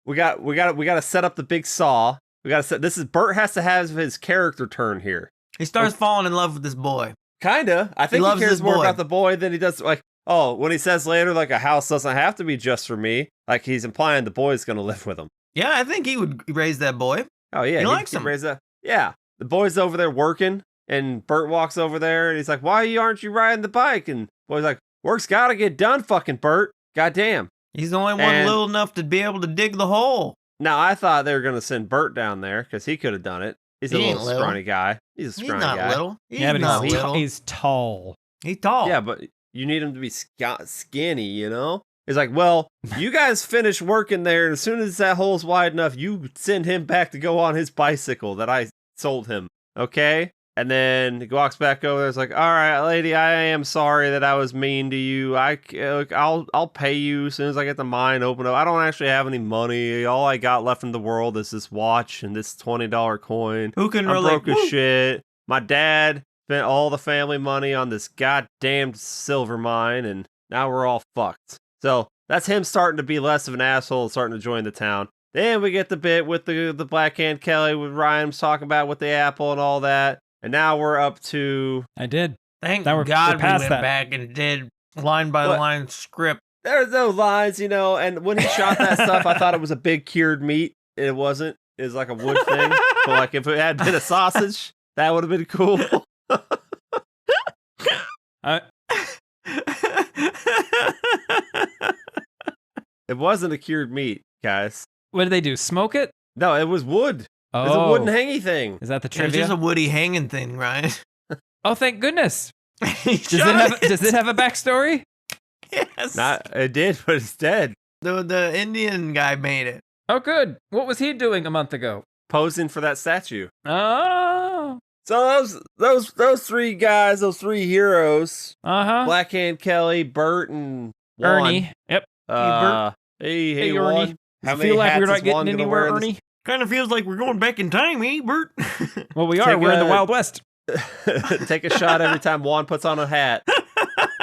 We got to set up the big saw. Bert has to have his character turn here. He starts falling in love with this boy. Kinda. I think he cares more about the boy than he does, like, oh, when he says later, like, a house doesn't have to be just for me, like, he's implying the boy's gonna live with him. Yeah, I think he would raise that boy. Oh, yeah. He likes him. Raise that. Yeah. The boy's over there working, and Bert walks over there, and he's like, why aren't you riding the bike? And the boy's like, work's gotta get done, fucking Bert. Goddamn. He's the only one little enough to be able to dig the hole. Now, I thought they were gonna send Bert down there, because he could have done it. He's a little scrawny guy. He's a scrawny guy. He's not little. He's tall. He's tall. Yeah, but you need him to be skinny, you know? He's like, well, you guys finish working there, and as soon as that hole's wide enough, you send him back to go on his bicycle that I sold him, okay? And then he walks back over there. It's like, all right, lady, I am sorry that I was mean to you. I'll pay you as soon as I get the mine open up. I don't actually have any money. All I got left in the world is this watch and this $20 coin. Who can I'm relate? broke as shit. My dad spent all the family money on this goddamn silver mine, and now we're all fucked. So that's him starting to be less of an asshole, starting to join the town. Then we get the bit with the Black Hand Kelly with Ryan talking about with the apple and all that. And now we're up to... I did. Thank God we went back and did line by line script. There's no lines, you know, and when he shot that stuff, I thought it was a big cured meat. It wasn't. It was like a wood thing. But like if it had been a sausage, that would have been cool. It wasn't a cured meat, guys. What did they do? Smoke it? No, it was wood. Oh. It was a wooden hangy thing. Is that the It's trivia? just a woody hanging thing, right? Oh, thank goodness. Does it have a backstory? Yes. It did, but it's dead. The Indian guy made it. Oh, good. What was he doing a month ago? Posing for that statue. Oh. So those three guys, those three heroes, Uh-huh. Black Hand Kelly, Bert, and Juan. Ernie. Yep. Hey, Ernie. Juan. How Does it many feel like hats we're not is Juan getting gonna wear anywhere, in this- Ernie? Kind of feels like we're going back in time, eh, Bert? Well, we are. We're in the Wild West. Take a shot every time Juan puts on a hat.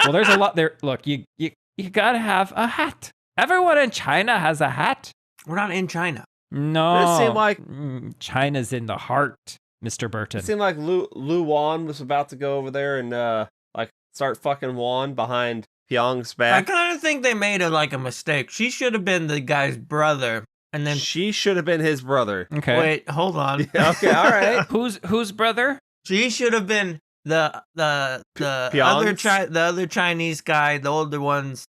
Well, there's a lot there. Look, you gotta have a hat. Everyone in China has a hat. We're not in China. No. It seemed like China's in the heart, Mr. Burton. It seemed like Lu Wan was about to go over there and like start fucking Juan behind Pyong's I back. kind of think they made a mistake. She should have been the guy's brother, and then She should have been his brother. Okay. wait, hold on. Okay, all right. Whose brother? She should have been the Pyong's? other Chinese guy, the older one's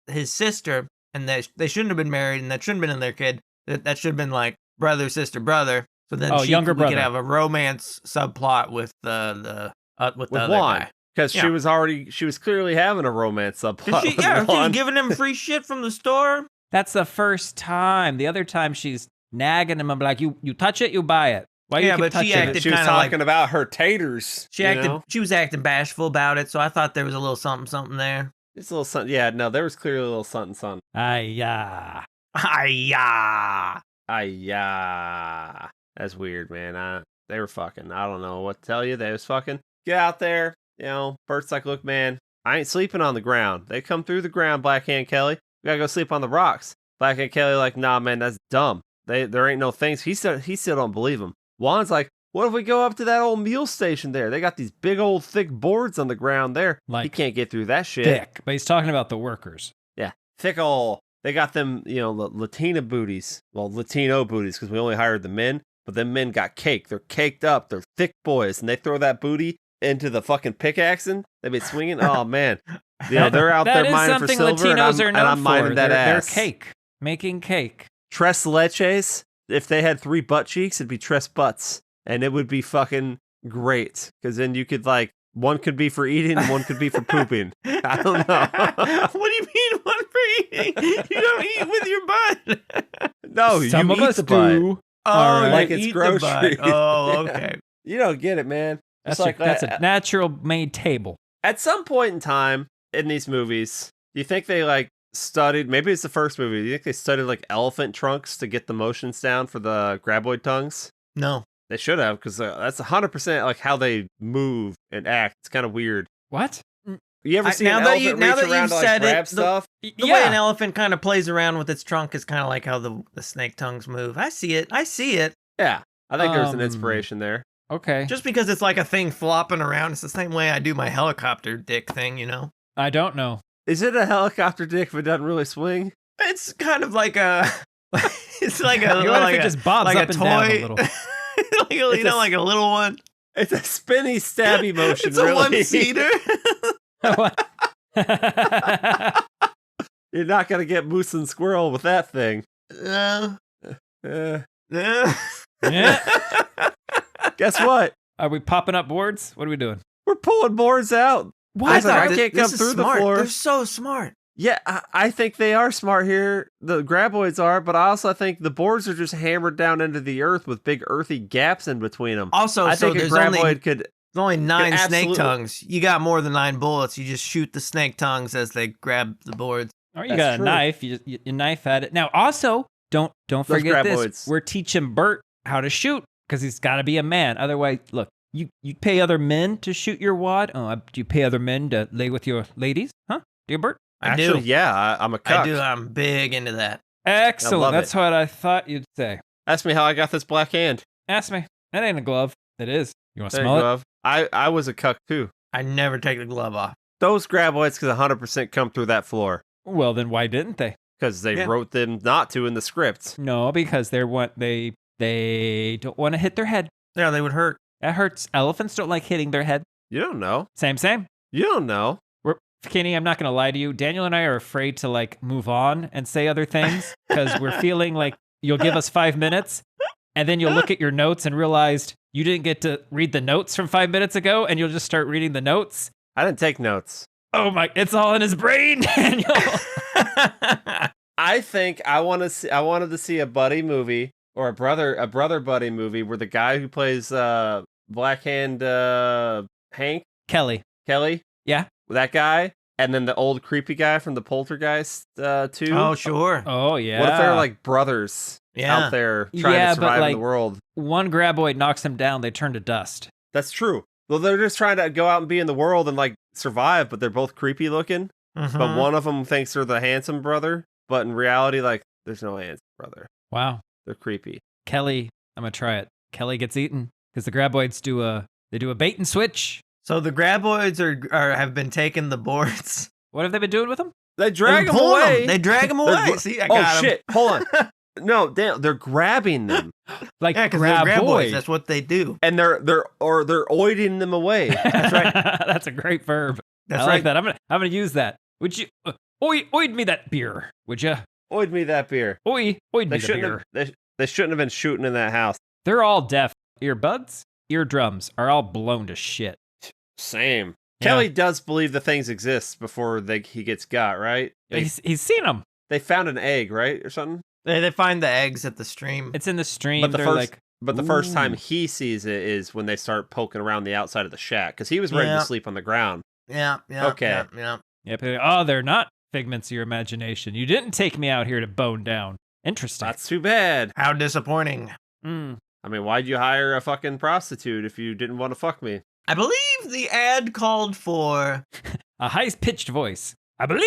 his sister, and they shouldn't have been married, and that shouldn't have been in their kid. That should have been like brother, sister, brother. So then we brother. could have a romance subplot with the other Juan. guy. Because she was clearly having a romance subplot. She with was Juan. giving him free shit from the store. That's the first time. The other time she's nagging him. I'm like, you touch it, you buy it. Why Yeah, you keep but she touching acted it? She was kinda like- talking about her taters. She you know? was acting bashful about it, so I thought there was a little something there. It's a little something. Yeah, no, there was clearly a little something. Yeah. Hiya! Yeah. That's weird, man. They were fucking. I don't know what to tell you. They was fucking. get out there. You know, Bert's like, look, man, I ain't sleeping on the ground. They come through the ground, Blackhand Kelly. We gotta go sleep on the rocks. Blackhand Kelly like, nah, man, that's dumb. There ain't no things. He still don't believe him. Juan's like, what if we go up to that old mule station there? They got these big old thick boards on the ground there. Like, he can't get through that shit. Thick, but he's talking about the workers. Yeah, thick old. They got them, you know, Latina booties. Well, Latino booties because we only hired the men. But them men got cake. They're caked up. They're thick boys. And they throw that booty into the fucking pickaxing. They be swinging. Oh, man. You know, they're out there mining for silver. Latinos and I'm mining that ass. They're cake. Making cake. Tres leches. If they had 3 butt cheeks, it'd be tres butts. And it would be fucking great. Because then you could, like, one could be for eating and one could be for pooping. I don't know. What do you mean one for eating? You don't eat with your butt. No, Some you of eat us the butt. do. Oh, Right. Like you it's eat the grocery. butt. Oh, okay. You don't get it, man. That's, It's like that's a natural made table. at some point in time in these movies, do you think they like studied, maybe it's the first movie, do you think they studied like elephant trunks to get the motions down for the graboid tongues? No. They should have, because that's 100% like how they move and act. It's kind of weird. What? You ever see now an that elephant you- now reach that around you've to like said it, grab the- stuff? The way an elephant kind of plays around with its trunk is kind of like how the snake tongues move. I see it. Yeah, I think there's an inspiration there. Okay. Just because it's like a thing flopping around, it's the same way I do my helicopter dick thing, you know? I don't know. Is it a helicopter dick if it doesn't really swing? It's kind of like a... It's like a... What like if it just bobs like up a and down a toy. little? Like you know, like a little one. It's a spinny, stabby motion, It's a really. one-seater. What? You're not going to get moose and squirrel with that thing. No. Uh, No. Yeah. guess what? Are we popping up boards? What are we doing? We're pulling boards out. I thought I can't come this is through the smart. floor. They're so smart. Yeah, I think they are smart here. The graboids are, but I also think the boards are just hammered down into the earth with big earthy gaps in between them. Also, I so think a there's graboid could... there's only 9 snake absolutely- tongues. You got more than 9 bullets. You just shoot the snake tongues as they grab the boards. Or you That's got true. a knife. You knife at it. Now, also, don't forget this. graboids. We're teaching Bert how to shoot because he's got to be a man. Otherwise, look, you pay other men to shoot your wad. Oh, do you pay other men to lay with your ladies? Huh? Do you, Bert? Actually, do. yeah, I'm a cuck. I do. I'm big into that. Excellent. love That's it. what I thought you'd say. Ask me how I got this black hand. Ask me. That ain't a glove. It is. You want to There you smell it? go. I was a cuck too. I never take the glove off. Those graboids could 100% come through that floor Well, then why didn't they? because they Yeah. wrote them not to in the script. No, because they don't want to hit their head. Yeah, they would hurt. That hurts. Elephants don't like hitting their head. You don't know. Same. You don't know. Kenny, I'm not going to lie to you. Daniel and I are afraid to like move on and say other things because we're feeling like you'll give us 5 minutes and then you'll look at your notes and realize you didn't get to read the notes from 5 minutes ago and you'll just start reading the notes. I didn't take notes. Oh my, it's all in his brain, Daniel. I think I wanted to see a buddy movie or a brother buddy movie where the guy who plays Black Hand Hank Kelly. Yeah. that guy, and then the old creepy guy from the Poltergeist 2. Oh, sure. Oh, yeah. What if they're like brothers Yeah. out there trying Yeah, to but, survive in like- the world? One graboid knocks him down, they turn to dust. That's true. Well, they're just trying to go out and be in the world and like survive, but they're both creepy looking. But Mhm. one of them thinks they're the handsome brother, but in reality, like, there's no handsome brother. Wow. They're creepy. Kelly, I'm going to try it. Kelly gets eaten because the graboids do a bait and switch. So the graboids have been taking the boards. What have they been doing with them? They drag They're them pulling away. They drag them away. See, I got 'em. Oh shit! Hold on. No, they're grabbing them, Like Yeah, because they're graboids. graboid. That's what they do. and they're oiding them away. That's right. That's a great verb. That's I right. like that. I'm gonna use that. Would you oid me that beer? Would you? Oid me that beer. Oid me They the shouldn't beer. have. They shouldn't have been shooting in that house. They're all deaf. Earbuds, eardrums are all blown to shit. Same. Yeah. Kelly does believe the things exist before he gets got, right? He's seen them. They found an egg, right, or something. They find the eggs at the stream. It's in the stream. But the They're first, like, but the first time "Ooh." he sees it is when they start poking around the outside of the shack because he was ready Yeah. to sleep on the ground. Yeah. Okay. Yeah. Yep. Oh, they're not figments of your imagination. You didn't take me out here to bone down. Interesting. That's too bad. How disappointing. Mm. I mean, why'd you hire a fucking prostitute if you didn't want to fuck me? I believe the ad called for A high-pitched voice. I believe.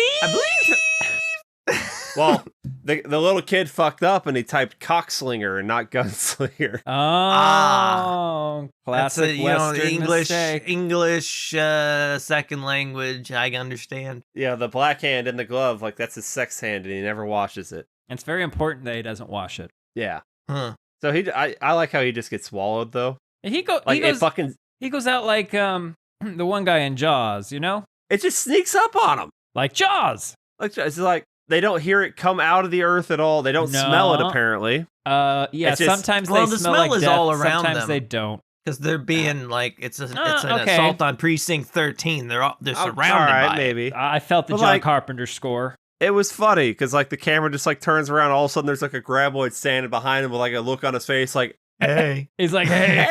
Well, the little kid fucked up and he typed cockslinger and not gunslinger. Oh, classic Western mistake. English second language. I understand. Yeah, the black hand in the glove, like that's his sex hand, and he never washes it. And it's very important that he doesn't wash it. Yeah. Huh. So I like how he just gets swallowed though. And he goes out like the one guy in Jaws, you know? It just sneaks up on him. Like Jaws. It's like they don't hear it come out of the earth at all. They don't smell it apparently. Yeah, It's just- sometimes well, they the smell smell like is death, all around sometimes them. they don't. Because they're being like it's an okay. assault on precinct 13. They're surrounded Alright, by it. maybe. I felt the But, John like- Carpenter score. It was funny because like the camera just like turns around. All of a sudden, there's like a graboid standing behind him with like a look on his face, like, Hey, He's like, hey,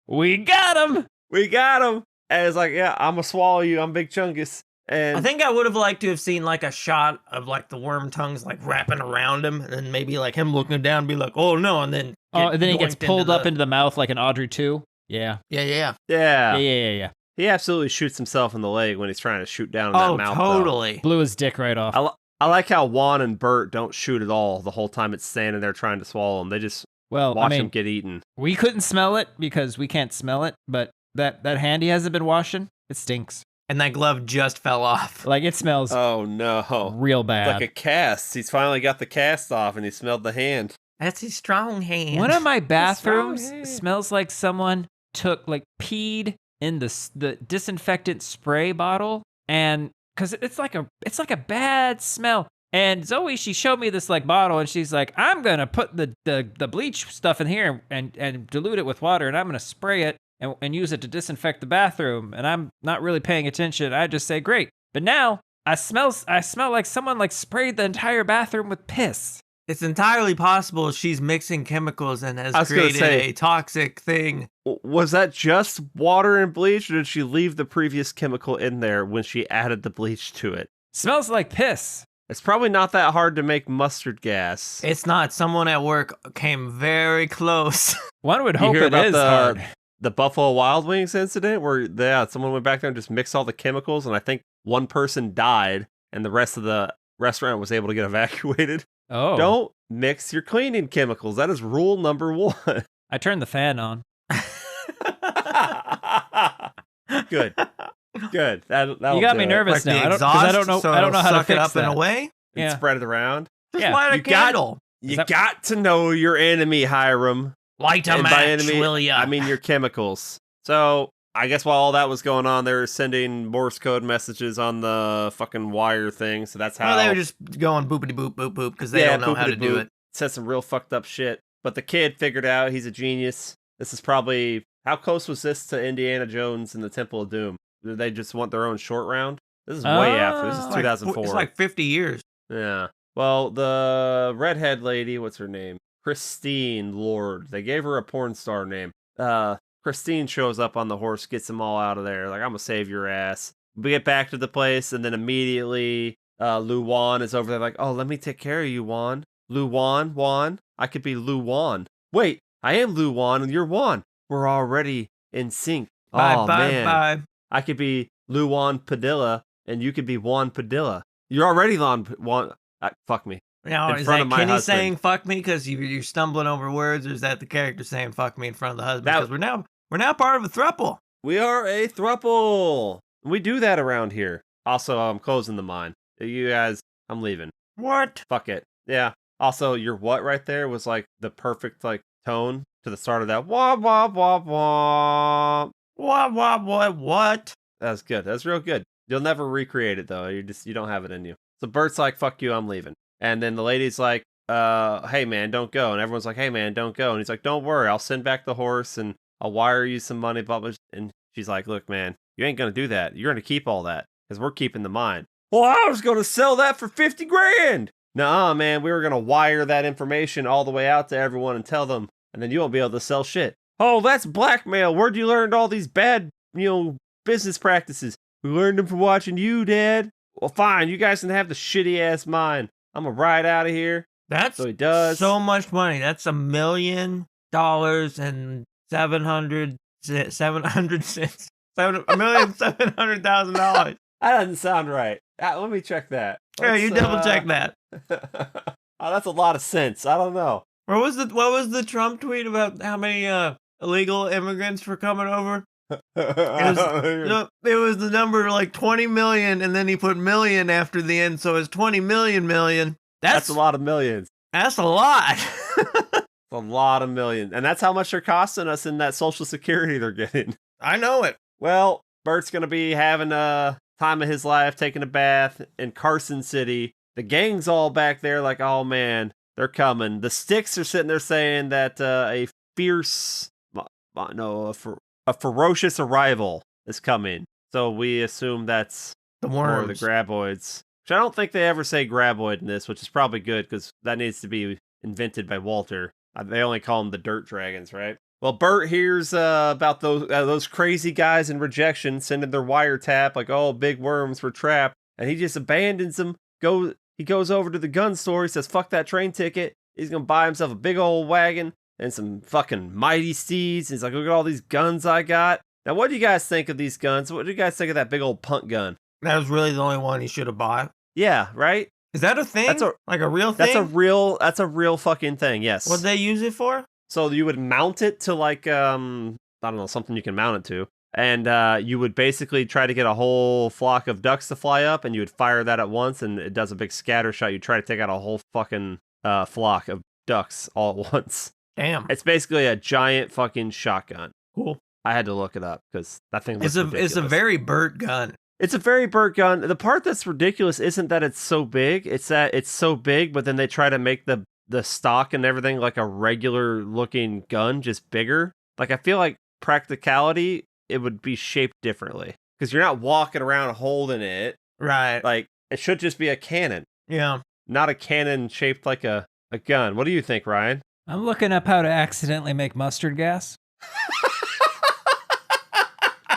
we got him. "We got him!" And it's like, "Yeah, I'm gonna swallow you. I'm Big Chungus." And I think I would have liked to have seen like a shot of like the worm tongues like wrapping around him, and then maybe like him looking down and be like, "Oh no!" And then And then he gets yoinked pulled up into the mouth like an Audrey 2. Yeah. yeah. yeah, he absolutely shoots himself in the leg when he's trying to shoot down in that mouth. Totally. Blew his dick right off. I like how Juan and Bert don't shoot at all the whole time it's standing there trying to swallow him. They just Well, watch him get eaten. We couldn't smell it because we can't smell it, but that hand he hasn't been washing, it stinks. And that glove just fell off. Like it smells Oh no. real bad. Like a cast. He's finally got the cast off and he smelled the hand. That's his strong hand. One of my bathrooms hand. smells like someone took peed in the disinfectant spray bottle, and because it's like a bad smell. And Zoe, she showed me this bottle, and she's like, I'm gonna put the bleach stuff in here and dilute it with water, and I'm gonna spray it and use it to disinfect the bathroom. And I'm not really paying attention. I just say great. But now I smell like someone sprayed the entire bathroom with piss. It's entirely possible she's mixing chemicals and has was gonna created say- a toxic thing. Was that just water and bleach, or did she leave the previous chemical in there when she added the bleach to it? Smells like piss. It's probably not that hard to make mustard gas. It's not. Someone at work came very close. One would You hope hear it about is hard. the Buffalo Wild Wings incident where someone went back there and just mixed all the chemicals, and I think one person died, and the rest of the restaurant was able to get evacuated. Oh. Don't mix your cleaning chemicals. That is rule number 1. I turned the fan on. Good. That'll You got do me it. nervous Like now. the I don't exhaust, know. so I don't know how to suck it fix up that. in a way. And Yeah. spread it around. Just Yeah. light a You got- candle. You that- got to know your enemy, Hiram. Light a And by match, enemy, will ya? I mean your chemicals. So I guess while all that was going on, they were sending Morse code messages on the fucking wire thing. So that's how well, they were just going boopity boop boop boop because they don't know how to do it. Said some real fucked up shit. But the kid figured out he's a genius. This is probably how close was this to Indiana Jones and the Temple of Doom? Did they just want their own short round? This is way after. This is Oh. 2004. It's like 50 years. Yeah. Well, the redhead lady, what's her name? Christine Lord. They gave her a porn star name. Christine shows up on the horse, gets them all out of there. Like, I'm gonna save your ass. We get back to the place, and then immediately, Lu Wan is over there like, oh, let me take care of you, Juan. Lu Wan? I could be Lu Wan. Wait, I am Lu Wan, and you're Juan. We're already in sync. Bye, Oh, bye, man. bye. I could be Lu Wan Padilla, and you could be Juan Padilla. You're already Juan. Fuck me. Now, In is front that of my Kenny husband. saying "fuck me" because you're stumbling over words, or is that the character saying "fuck me" in front of the husband? That- Because we're now part of a throuple. We are a thruple. We do that around here. Also, I'm closing the mine. You guys, I'm leaving. What? Fuck it. Yeah. Also, your what right there was like the perfect tone to the start of that. Wah wah wah wah. What? That's good. That's real good. You'll never recreate it though. You don't have it in you. So Bert's like, "Fuck you, I'm leaving." And then the lady's like, "Hey man, don't go." And everyone's like, "Hey man, don't go." And he's like, "Don't worry, I'll send back the horse and I'll wire you some money." Blah, blah. And she's like, "Look, man, you ain't gonna do that. You're gonna keep all that because we're keeping the mine." Well, I was gonna sell that for 50 grand. Nuh-uh, man. We were gonna wire that information all the way out to everyone and tell them, and then you won't be able to sell shit. Oh, that's blackmail. Where'd you learn all these bad, business practices? We learned them from watching you, Dad. Well, fine. You guys can have the shitty ass mine. I'm gonna ride out of here. That's So he does. so much money. That's $1,000,000 and 700 cents. $1,700,000. That doesn't sound right. Let me check that. Yeah, you double check that. Oh, that's a lot of cents. I don't know. What was the Trump tweet about how many illegal immigrants were coming over? It was the number like 20 million, and then he put million after the end, so it's 20 million. That's a lot of millions. That's a lot. A lot of millions. And that's how much they're costing us in that Social Security they're getting. I know it. Well, Bert's going to be having a time of his life, taking a bath in Carson City. The gang's all back there like, oh man, they're coming. The Sticks are sitting there saying that a ferocious arrival is coming. So we assume that's The more of worms. the graboids. Which I don't think they ever say graboid in this, which is probably good because that needs to be invented by Walter. They only call them the dirt dragons, right? Well, Bert hears about those crazy guys in rejection sending their wiretap like, oh, big worms were trapped. And he just abandons them. He goes over to the gun store. He says, fuck that train ticket. He's going to buy himself a big old wagon and some fucking mighty steeds. He's like, look at all these guns I got. Now, what do you guys think of these guns? What do you guys think of that big old punt gun? That was really the only one he should have bought. Yeah, right? Is that a thing? Like a real thing? That's a real fucking thing, yes. What'd they use it for? So you would mount it to like, I don't know, something you can mount it to. And you would basically try to get a whole flock of ducks to fly up, and you would fire that at once, and it does a big scatter shot. You try to take out a whole fucking flock of ducks all at once. Damn. It's basically a giant fucking shotgun. Cool. I had to look it up because that thing looks ridiculous. It's a very Bert gun. It's a very Bert gun. The part that's ridiculous isn't that it's so big. It's that it's so big, but then they try to make the stock and everything like a regular looking gun, just bigger. Like, I feel like practicality, it would be shaped differently because you're not walking around holding it. Right. Like, it should just be a cannon. Yeah. Not a cannon shaped like a gun. What do you think, Ryan? I'm looking up how to accidentally make mustard gas.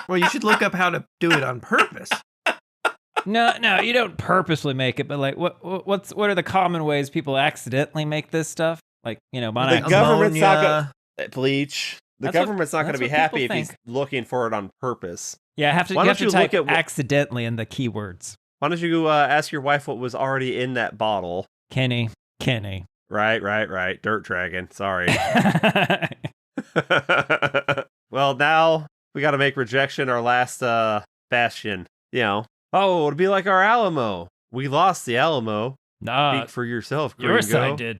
Well, you should look up how to do it on purpose. No, you don't purposely make it, but like, what are the common ways people accidentally make this stuff? Like, The government's not gonna bleach. The government's not going to be happy if he's looking for it on purpose. Yeah, you have to type accidentally in the keywords. Why don't you ask your wife what was already in that bottle? Kenny. Right. Dirt dragon. Sorry. Well, now we got to make rejection our last bastion. Oh, it'd be like our Alamo. We lost the Alamo. Nah, speak for yourself, Gringo. your side did.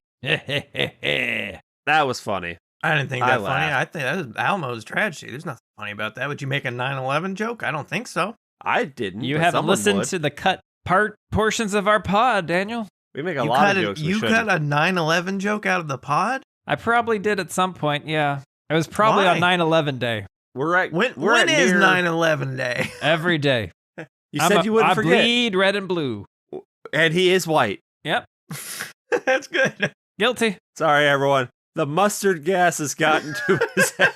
That was funny. I didn't think that funny. laughed. I think that was Almo's tragedy. There's nothing funny about that. Would you make a 9/11 joke? I don't think so. I didn't. You but haven't someone listened would. to the cut portions of our pod, Daniel. We make a lot of jokes. You cut a 9/11 joke out of the pod? I probably did at some point, yeah. It was probably Why? on 9/11 day. We're at When we're is near- 9/11 day? Every day. You said you wouldn't I forget. bleed red and blue. And he is white. Yep. That's good. Guilty. Sorry, everyone. The mustard gas has gotten to his head.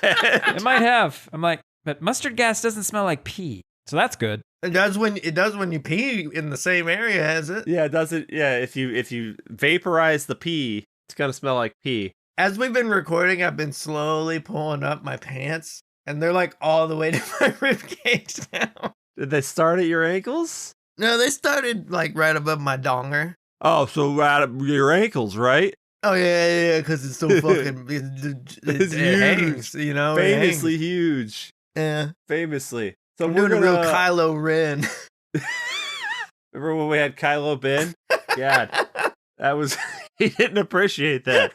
It might have. I'm like, but mustard gas doesn't smell like pee. So that's good. It does when you pee in the same area as it. Yeah, it does it. Yeah, if you vaporize the pee, it's gonna smell like pee. As we've been recording, I've been slowly pulling up my pants, and they're like all the way to my rib cage now. Did they start at your ankles? No, they started like right above my donger. Oh, so right at your ankles, right? Oh yeah, because it's so fucking It's it huge. hangs, it Famously hangs. huge. Yeah, Famously. So I'm we're doing a real gonna- Kylo Ren. Remember when we had Kylo Ben? God, that was he didn't appreciate that.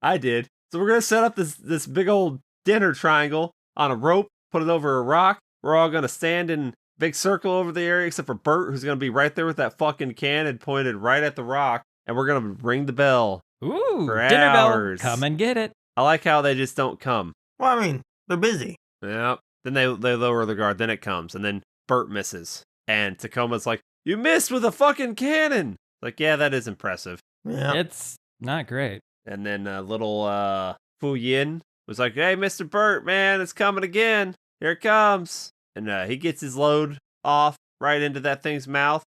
I did. So we're gonna set up this big old dinner triangle on a rope, put it over a rock. We're all gonna stand in big circle over the area, except for Bert, who's gonna be right there with that fucking cannon pointed right at the rock, and we're gonna ring the bell. Ooh, For dinner hours. bell. Come and get it. I like how they just don't come. Well, I mean, they're busy. Yep. Then they lower the guard. Then it comes, and then Bert misses, and Tacoma's like, "You missed with a fucking cannon." Like, yeah, that is impressive. Yeah. It's not great. And then little Fu Yin was like, "Hey, Mr. Bert, man, it's coming again. Here it comes." And he gets his load off right into that thing's mouth.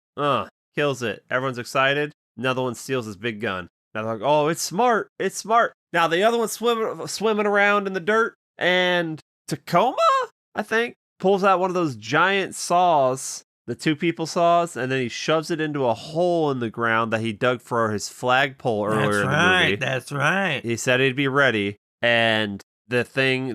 Kills it. Everyone's excited. Another one steals his big gun. Now they're like, "Oh, it's smart. It's smart. Now the other one's swimming around in the dirt, and Tacoma, I think, pulls out one of those giant saws, the 2 people saws, and then he shoves it into a hole in the ground that he dug for his flagpole earlier in the movie. That's right. He said he'd be ready, and then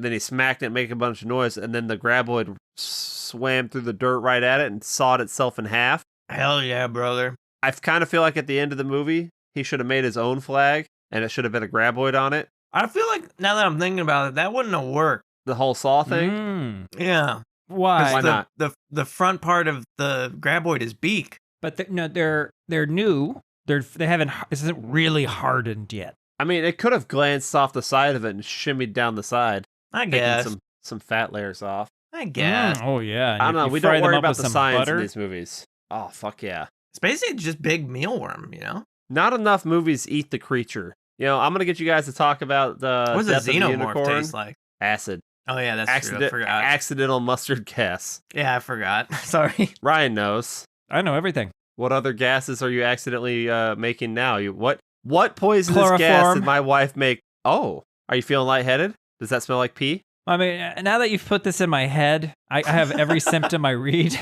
he smacked it, making a bunch of noise, and then the graboid swam through the dirt right at it and sawed itself in half. Hell yeah, brother. I kind of feel like at the end of the movie, he should have made his own flag, and it should have been a graboid on it. I feel like, now that I'm thinking about it, that wouldn't have worked. The whole saw thing? Yeah. Why? Why not? The front part of the graboid is beak. But they're new. They haven't. This isn't really hardened yet. I mean, it could have glanced off the side of it and shimmied down the side. I taking guess. some fat layers off. I guess. Oh yeah. I don't know. You We fry don't them worry up about with the some science butter? in these movies. Oh, fuck yeah. It's basically just big mealworm, you know? Not enough movies eat the creature. You know, I'm going to get you guys to talk about the What does a death of the xenomorph unicorn. taste like? Acid. Oh, yeah, that's true. I forgot. Accidental mustard gas. Yeah, I forgot. Sorry. Ryan knows. I know everything. What other gases are you accidentally making now? What poisonous gas Chloroform. did my wife make? Oh, are you feeling lightheaded? Does that smell like pee? I mean, now that you've put this in my head, I have every symptom I read.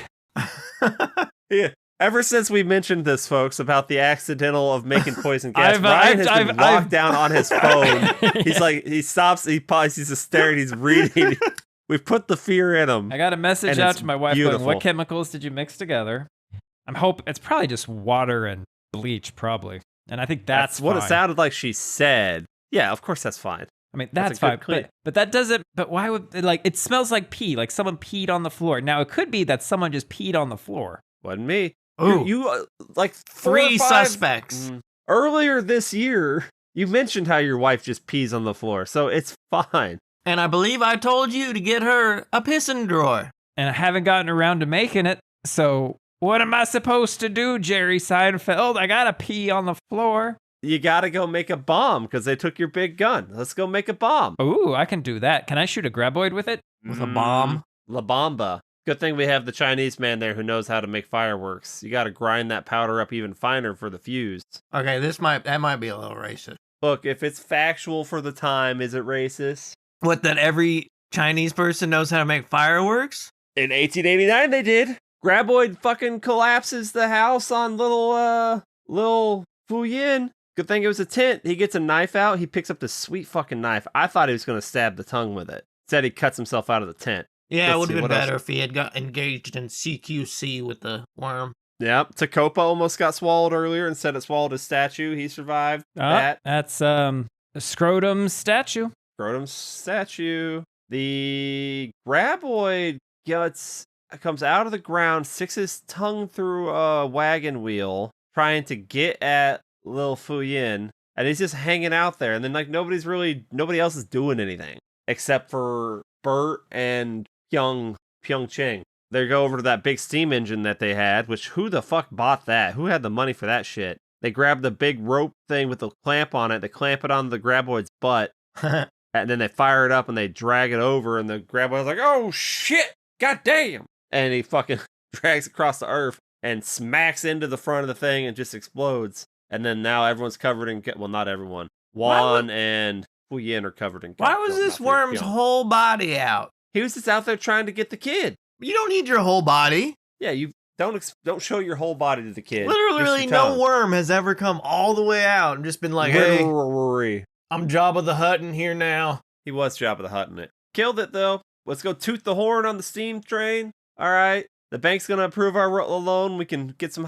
Yeah. Ever since we mentioned this, folks, about the accidental of making poison gas, Ryan has been locked down on his phone. He's like, he stops, he pauses, he's just staring, he's reading. We've put the fear in him. I got a message And out it's to my wife beautiful. going, what chemicals did you mix together? I'm hoping it's probably just water and bleach, probably. And I think that's what fine. it sounded like she said. Yeah, of course that's fine. I mean, That's that's a good fine. clean. But that doesn't, but why would, like, it smells like pee, like someone peed on the floor. Now, it could be that someone just peed on the floor. Wasn't me. Ooh. You like 4 or 3 5 suspects. Earlier this year, you mentioned how your wife just pees on the floor, so it's fine. And I believe I told you to get her a pissing drawer. And I haven't gotten around to making it. So what am I supposed to do, Jerry Seinfeld? I gotta pee on the floor. You gotta go make a bomb because they took your big gun. Let's go make a bomb. Ooh, I can do that. Can I shoot a graboid with it? With a bomb? La Bamba. Good thing we have the Chinese man there who knows how to make fireworks. You gotta grind that powder up even finer for the fuse. Okay, that might be a little racist. Look, if it's factual for the time, is it racist? What, that every Chinese person knows how to make fireworks? In 1889, they did. Graboid fucking collapses the house on little Fu Yin. Good thing it was a tent. He gets a knife out. He picks up this sweet fucking knife. I thought he was going to stab the tongue with it. Instead, he cuts himself out of the tent. Yeah, Let's it would see, have what been else? better if he had got engaged in CQC with the worm. Yep. Tacopa almost got swallowed earlier. Instead, it swallowed his statue. He survived that. That's a scrotum statue. Scrotum statue. The graboid comes out of the ground, sticks his tongue through a wagon wheel, trying to get at Lil Fu Yin, and he's just hanging out there. And then like nobody else is doing anything except for Bert and Pyeongchang. They go over to that big steam engine that they had, which who the fuck bought that? Who had the money for that shit? They grab the big rope thing with the clamp on it. They clamp it on the graboid's butt. And then they fire it up and they drag it over, and the graboid's like, oh shit, goddamn. And he fucking drags across the earth and smacks into the front of the thing and just explodes. And then now everyone's covered in, well, not everyone. Juan and Fu Yin are covered in. Why was this worm's whole body out? He was just out there trying to get the kid. You don't need your whole body. Yeah, you don't show your whole body to the kid. Literally Just your no tongue. worm has ever come all the way out and just been like, hey, I'm Jabba the Hutt in here now. He was Jabba the Hutt in it. Killed it, though. Let's go toot the horn on the steam train. All right. The bank's going to approve our loan. We can get some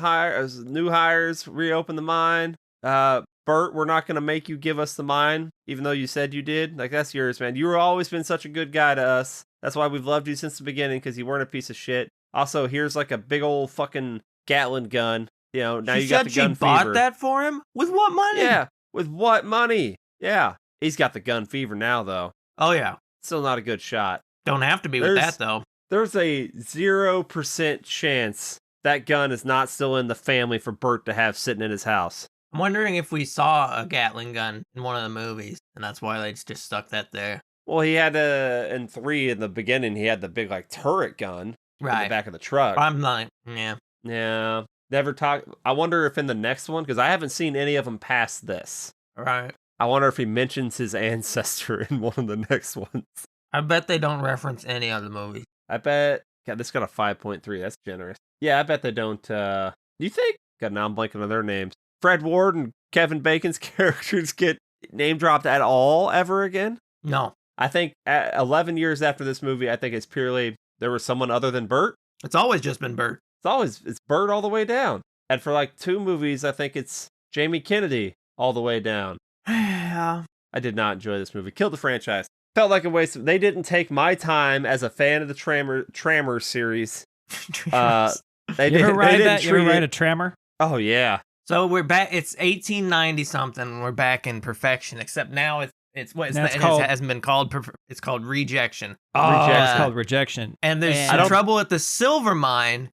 new hires, reopen the mine. Bert, we're not going to make you give us the mine, even though you said you did. Like, that's yours, man. You've always been such a good guy to us. That's why we've loved you since the beginning, because you weren't a piece of shit. Also, here's like a big old fucking Gatling gun. You know, now you got the gun fever. She bought that for him? With what money? Yeah, with what money? Yeah. He's got the gun fever now, though. Oh, yeah. Still not a good shot. Don't have to be with that, though. There's a 0% chance that gun is not still in the family for Bert to have sitting in his house. I'm wondering if we saw a Gatling gun in one of the movies, and that's why they just stuck that there. Well, he had in 3 in the beginning, he had the big like turret gun in the back of the truck. I'm like, yeah. Yeah. Never talk. I wonder if in the next one, because I haven't seen any of them past this. Right. I wonder if he mentions his ancestor in one of the next ones. I bet they don't reference any other movies. I bet. God, this got a 5.3. That's generous. Yeah, I bet they don't. You think? God, now I'm blanking on their names. Fred Ward and Kevin Bacon's characters get name dropped at all ever again? No. I think 11 years after this movie, I think it's purely there was someone other than Bert. It's always just been Bert. It's Bert all the way down. And for like 2 movies, I think it's Jamie Kennedy all the way down. Yeah. I did not enjoy this movie. Killed the franchise. Felt like a waste. They didn't take my time as a fan of the Tremors series. Tremors. They You ever didn't. ride They didn't that? You ever treat ride a it. Tremor? Oh yeah. So we're back. It's 1890 something. And we're back in perfection. Except now it's what Now it's it called- hasn't been called. It's called rejection. Oh, Rejection. it's called rejection. And there's And- some trouble at the silver mine.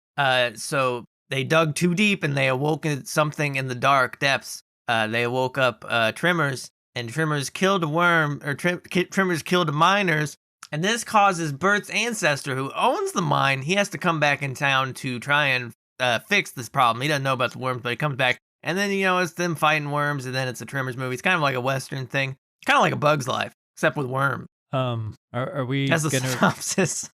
So they dug too deep and they awoke at something in the dark depths. They woke up Tremors, and Tremors killed a worm, or Tremors killed the miners. And this causes Bert's ancestor, who owns the mine, he has to come back in town to try and fix this problem. He doesn't know about the worms, but he comes back. And then, it's them fighting worms, and then it's a Tremors movie. It's kind of like a Western thing. It's kind of like A Bug's Life, except with worms. Are we That's the gonna? synopsis.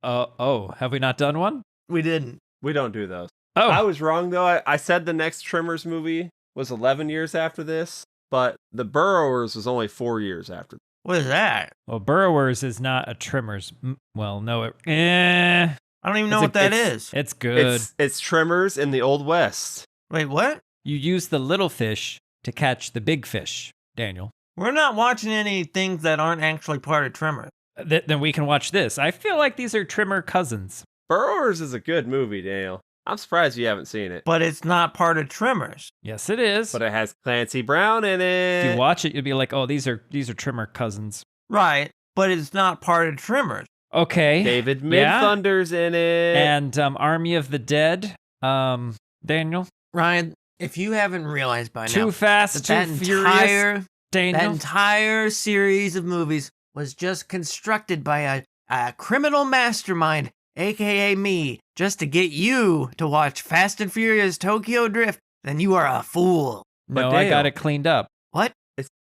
Have we not done one? We didn't. We don't do those. Oh, I was wrong though. I said the next Tremors movie was 11 years after this, but The Burrowers was only 4 years after. What is that? well, Burrowers is not a Tremors. Well, no, I don't even know what that is. It's good. It's Tremors in the Old West. Wait, what? You use the little fish to catch the big fish, Daniel. We're not watching any things that aren't actually part of Tremors. Then we can watch this. I feel like these are Tremor cousins. Burrowers is a good movie, Daniel. I'm surprised you haven't seen it. But it's not part of Tremors. Yes, it is. But it has Clancy Brown in it. If you watch it, you'll be like, oh, these are Tremor cousins. Right, but it's not part of Tremors. Okay. David Yeah. Midthunder's in it. And Army of the Dead. Daniel. Ryan, if you haven't realized by now, Too Fast, Too that Furious. Daniel. that entire series of movies was just constructed by a criminal mastermind, aka me, just to get you to watch Fast and Furious Tokyo Drift, then you are a fool. No, But I got Dale- it cleaned up. What?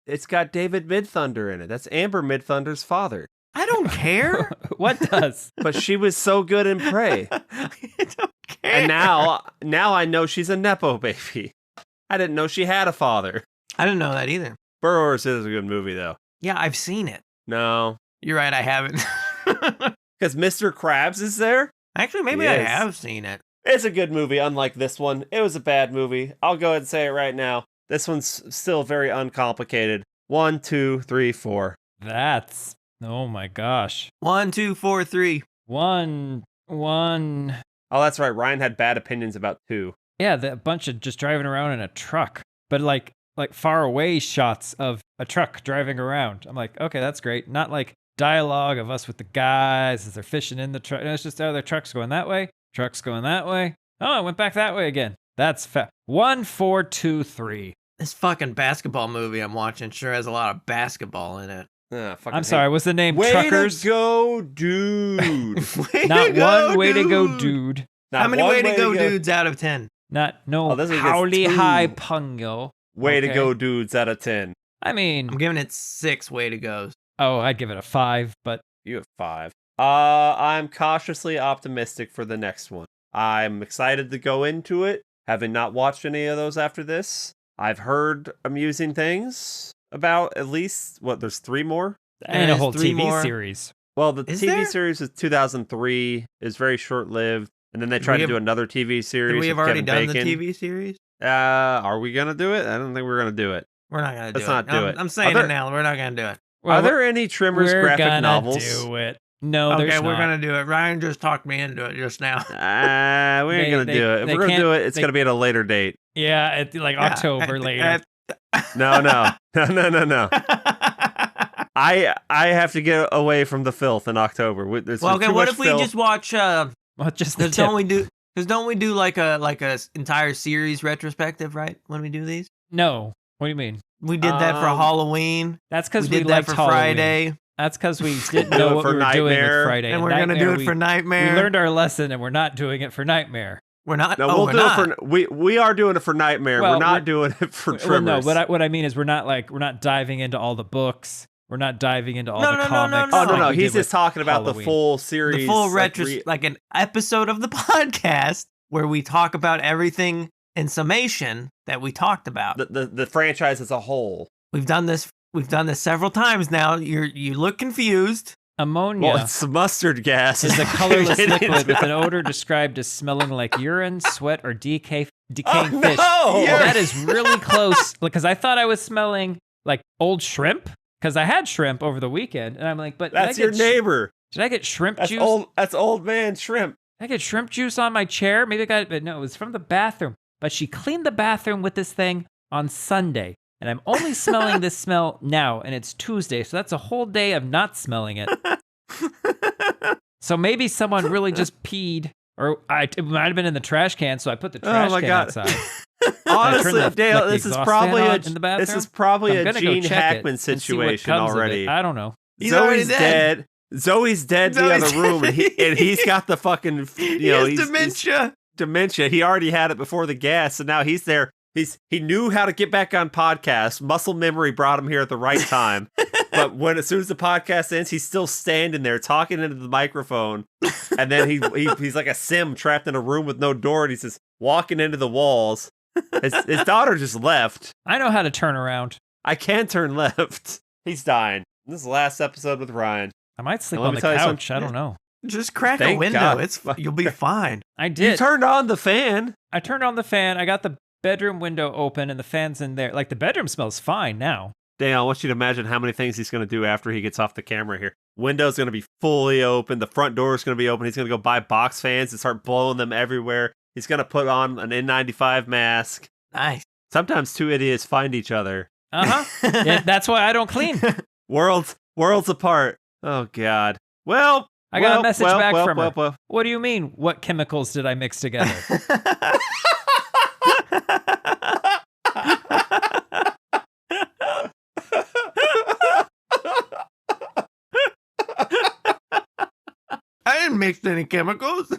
It's got David Midthunder in it. That's Amber Midthunder's father. I don't care. What does? But she was so good in Prey. I don't care. And now I know she's a Nepo baby. I didn't know she had a father. I didn't know that either. Burrowers is a good movie, though. Yeah, I've seen it. No. You're right, I haven't. Because Mr. Krabs is there? Actually, maybe He I is. have seen it. It's a good movie, unlike this one. It was a bad movie. I'll go ahead and say it right now. This one's still very uncomplicated. 1, 2, 3, 4. That's, oh my gosh. 1, 2, 4, 3. One. Oh, that's right. Ryan had bad opinions about 2. Yeah, the bunch of just driving around in a truck, but like far away shots of a truck driving around. I'm like, okay, that's great. Not like dialogue of us with the guys as they're fishing in the truck. No, it's just, their truck's going that way. Truck's going that way. Oh, it went back that way again. That's 1, 4, 2, 3. This fucking basketball movie I'm watching sure has a lot of basketball in it. I'm sorry, was the name Way Truckers? to go, dude. Not one way to go, dude. How many Not one way to go dudes out of 10? No Oh, this one gets howdy 2. high pungo. Way to Okay. go, dudes, out of 10. I mean, I'm giving it 6 way to goes. oh, I'd give it a 5, but You have 5. I'm cautiously optimistic for the next one. I'm excited to go into it, having not watched any of those after this. I've heard amusing things about at least, there's 3 more? and a There's whole 3 TV more. series. Well, the Is TV there? series was 2003, is very short-lived, and then they tried to do another TV series Did we have with already Kevin done Bacon. the TV series? Are we going to do it? I don't think we're going to do it. We're not going to do Let's it. not do it. I'm saying Are there- it now. We're not going to do it. Are there any Tremors we're graphic gonna novels? do it. No, Okay, there's we're not. going to do it. Ryan just talked me into it just now. We ain't going to They- do it. If they we're going to do can't- it, it's they- going to be at a later date. Yeah, like October later. No. No. I have to get away from the filth in October. There's Well, okay, too what much if we filth. just watch Well, just the Because tip. don't we do like a entire series retrospective, right? When we do these, No. What do you mean? we did that for Um, Halloween. That's because We we, did that liked for Halloween. Friday, That's because we didn't Do know it what for we were doing with Nightmare. Friday. and we're gonna do it we, for Nightmare. We learned our lesson, and we're not doing it for Nightmare. We're not. No, oh, we'll we're do not. it for we are doing it for Nightmare. Well, we're not doing it for Tremors. Well, no, what I mean is we're not diving into all the books. We're not diving into all the comics. Oh no, like we he's did just with talking about Halloween. the full series, The full like an episode of the podcast where we talk about everything in summation that we talked about. the franchise as a whole. We've done this several times now. You look confused. Ammonia Well, it's mustard gas. is a colorless You're getting liquid into- with an odor described as smelling like urine, sweat, or decaying Oh, fish. no! Well, that is really close because I thought I was smelling like old shrimp because I had shrimp over the weekend, and I'm like, but That's your neighbor. Did I get shrimp That's juice? That's old man shrimp. Did I get shrimp juice on my chair? Maybe I got it, but no, it was from the bathroom. But she cleaned the bathroom with this thing on Sunday, and I'm only smelling this smell now, and it's Tuesday, so that's a whole day of not smelling it. So maybe someone really just peed, or it might have been in the trash can, so I put the trash can outside. Honestly, Dale, this is exhaust probably fan a on in the bathroom. this is probably I'm a gonna go Gene check Hackman it and see what situation comes of it. already. I don't know. He's already Zoe's dead. Zoe's dead in the Zoe's other room, and he's got the fucking He has he's dementia. dementia. He already had it before the gas, and now he's there. He knew how to get back on podcasts. Muscle memory brought him here at the right time. But as soon as the podcast ends, he's still standing there talking into the microphone, and then he's like a sim trapped in a room with no door, and he's just walking into the walls. His daughter just left. I know how to turn around. I can turn left. He's dying. This is the last episode with Ryan. I might sleep Let on me the tell you couch. something. I don't know. Just crack a Thank window. God. You'll be fine. I You did. turned on the fan. I turned on the fan. I got the bedroom window open, and the fan's in there. Like the bedroom smells fine now. Dan, I want you to imagine how many things he's going to do after he gets off the camera here. Window's going to be fully open. The front door is going to be open. He's going to go buy box fans and start blowing them everywhere. He's going to put on an N95 mask. Nice. Sometimes two idiots find each other. Yeah, that's why I don't clean. Worlds apart. Oh, God. Well, I got a message back from her. well. What do you mean? What chemicals did I mix together? I didn't mix any chemicals.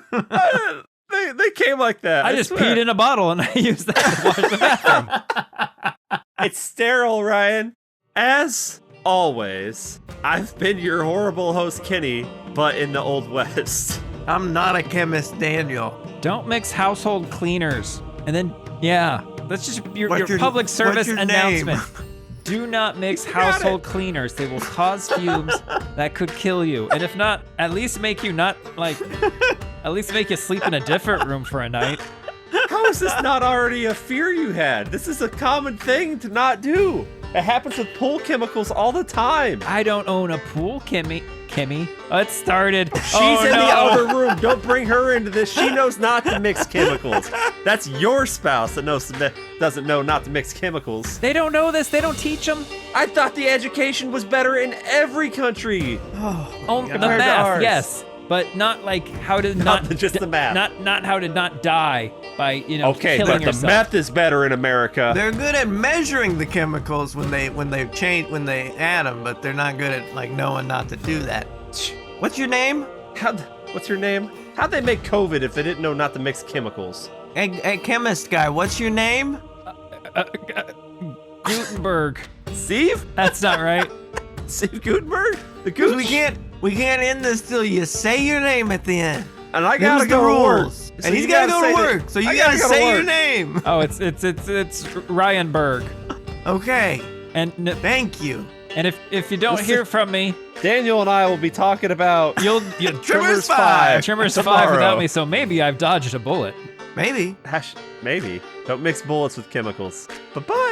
They came like that. I just swear. peed in a bottle and I used that to wash the bathroom. It's sterile, Ryan. As always, I've been your horrible host, Kenny, but in the Old West. I'm not a chemist, Daniel. Don't mix household cleaners. And then, yeah, that's just your What's your- public service what's your announcement. name? Do not mix You got household cleaners. They will cause fumes that could kill you. And if not, at least make you sleep in a different room for a night. How is this not already a fear you had? This is a common thing to not do. It happens with pool chemicals all the time. I don't own a pool, Kimmy. Oh, it started. She's Oh, in no. the other room. Don't bring her into this. She knows not to mix chemicals. That's your spouse that doesn't know not to mix chemicals. They don't know this. They don't teach them. I thought the education was better in every country. Oh, the Compared to math, ours. yes, but not like how to not just the math. Not how to not die by Okay, killing but the yourself. meth is better in America. They're good at measuring the chemicals when they add them, but they're not good at like knowing not to do that. What's your name? What's your name? How'd they make COVID if they didn't know not to mix chemicals? Hey, chemist guy, what's your name? Gutenberg. Steve? That's not right. Steve Gutenberg? The Because Gooch? we can't end this till you say your name at the end. And I gotta Them's go the to work. rules. So And he's you gotta go say to that- work, so you I gotta go to say your work. name. Oh, it's Ryan Berg. Okay, And thank you. if you don't hear from me, Daniel and I will be talking about you'll Tremors 5. Tremors 5 tomorrow. without me. So maybe I've dodged a bullet. Maybe. Maybe. Don't mix bullets with chemicals. Bye-bye.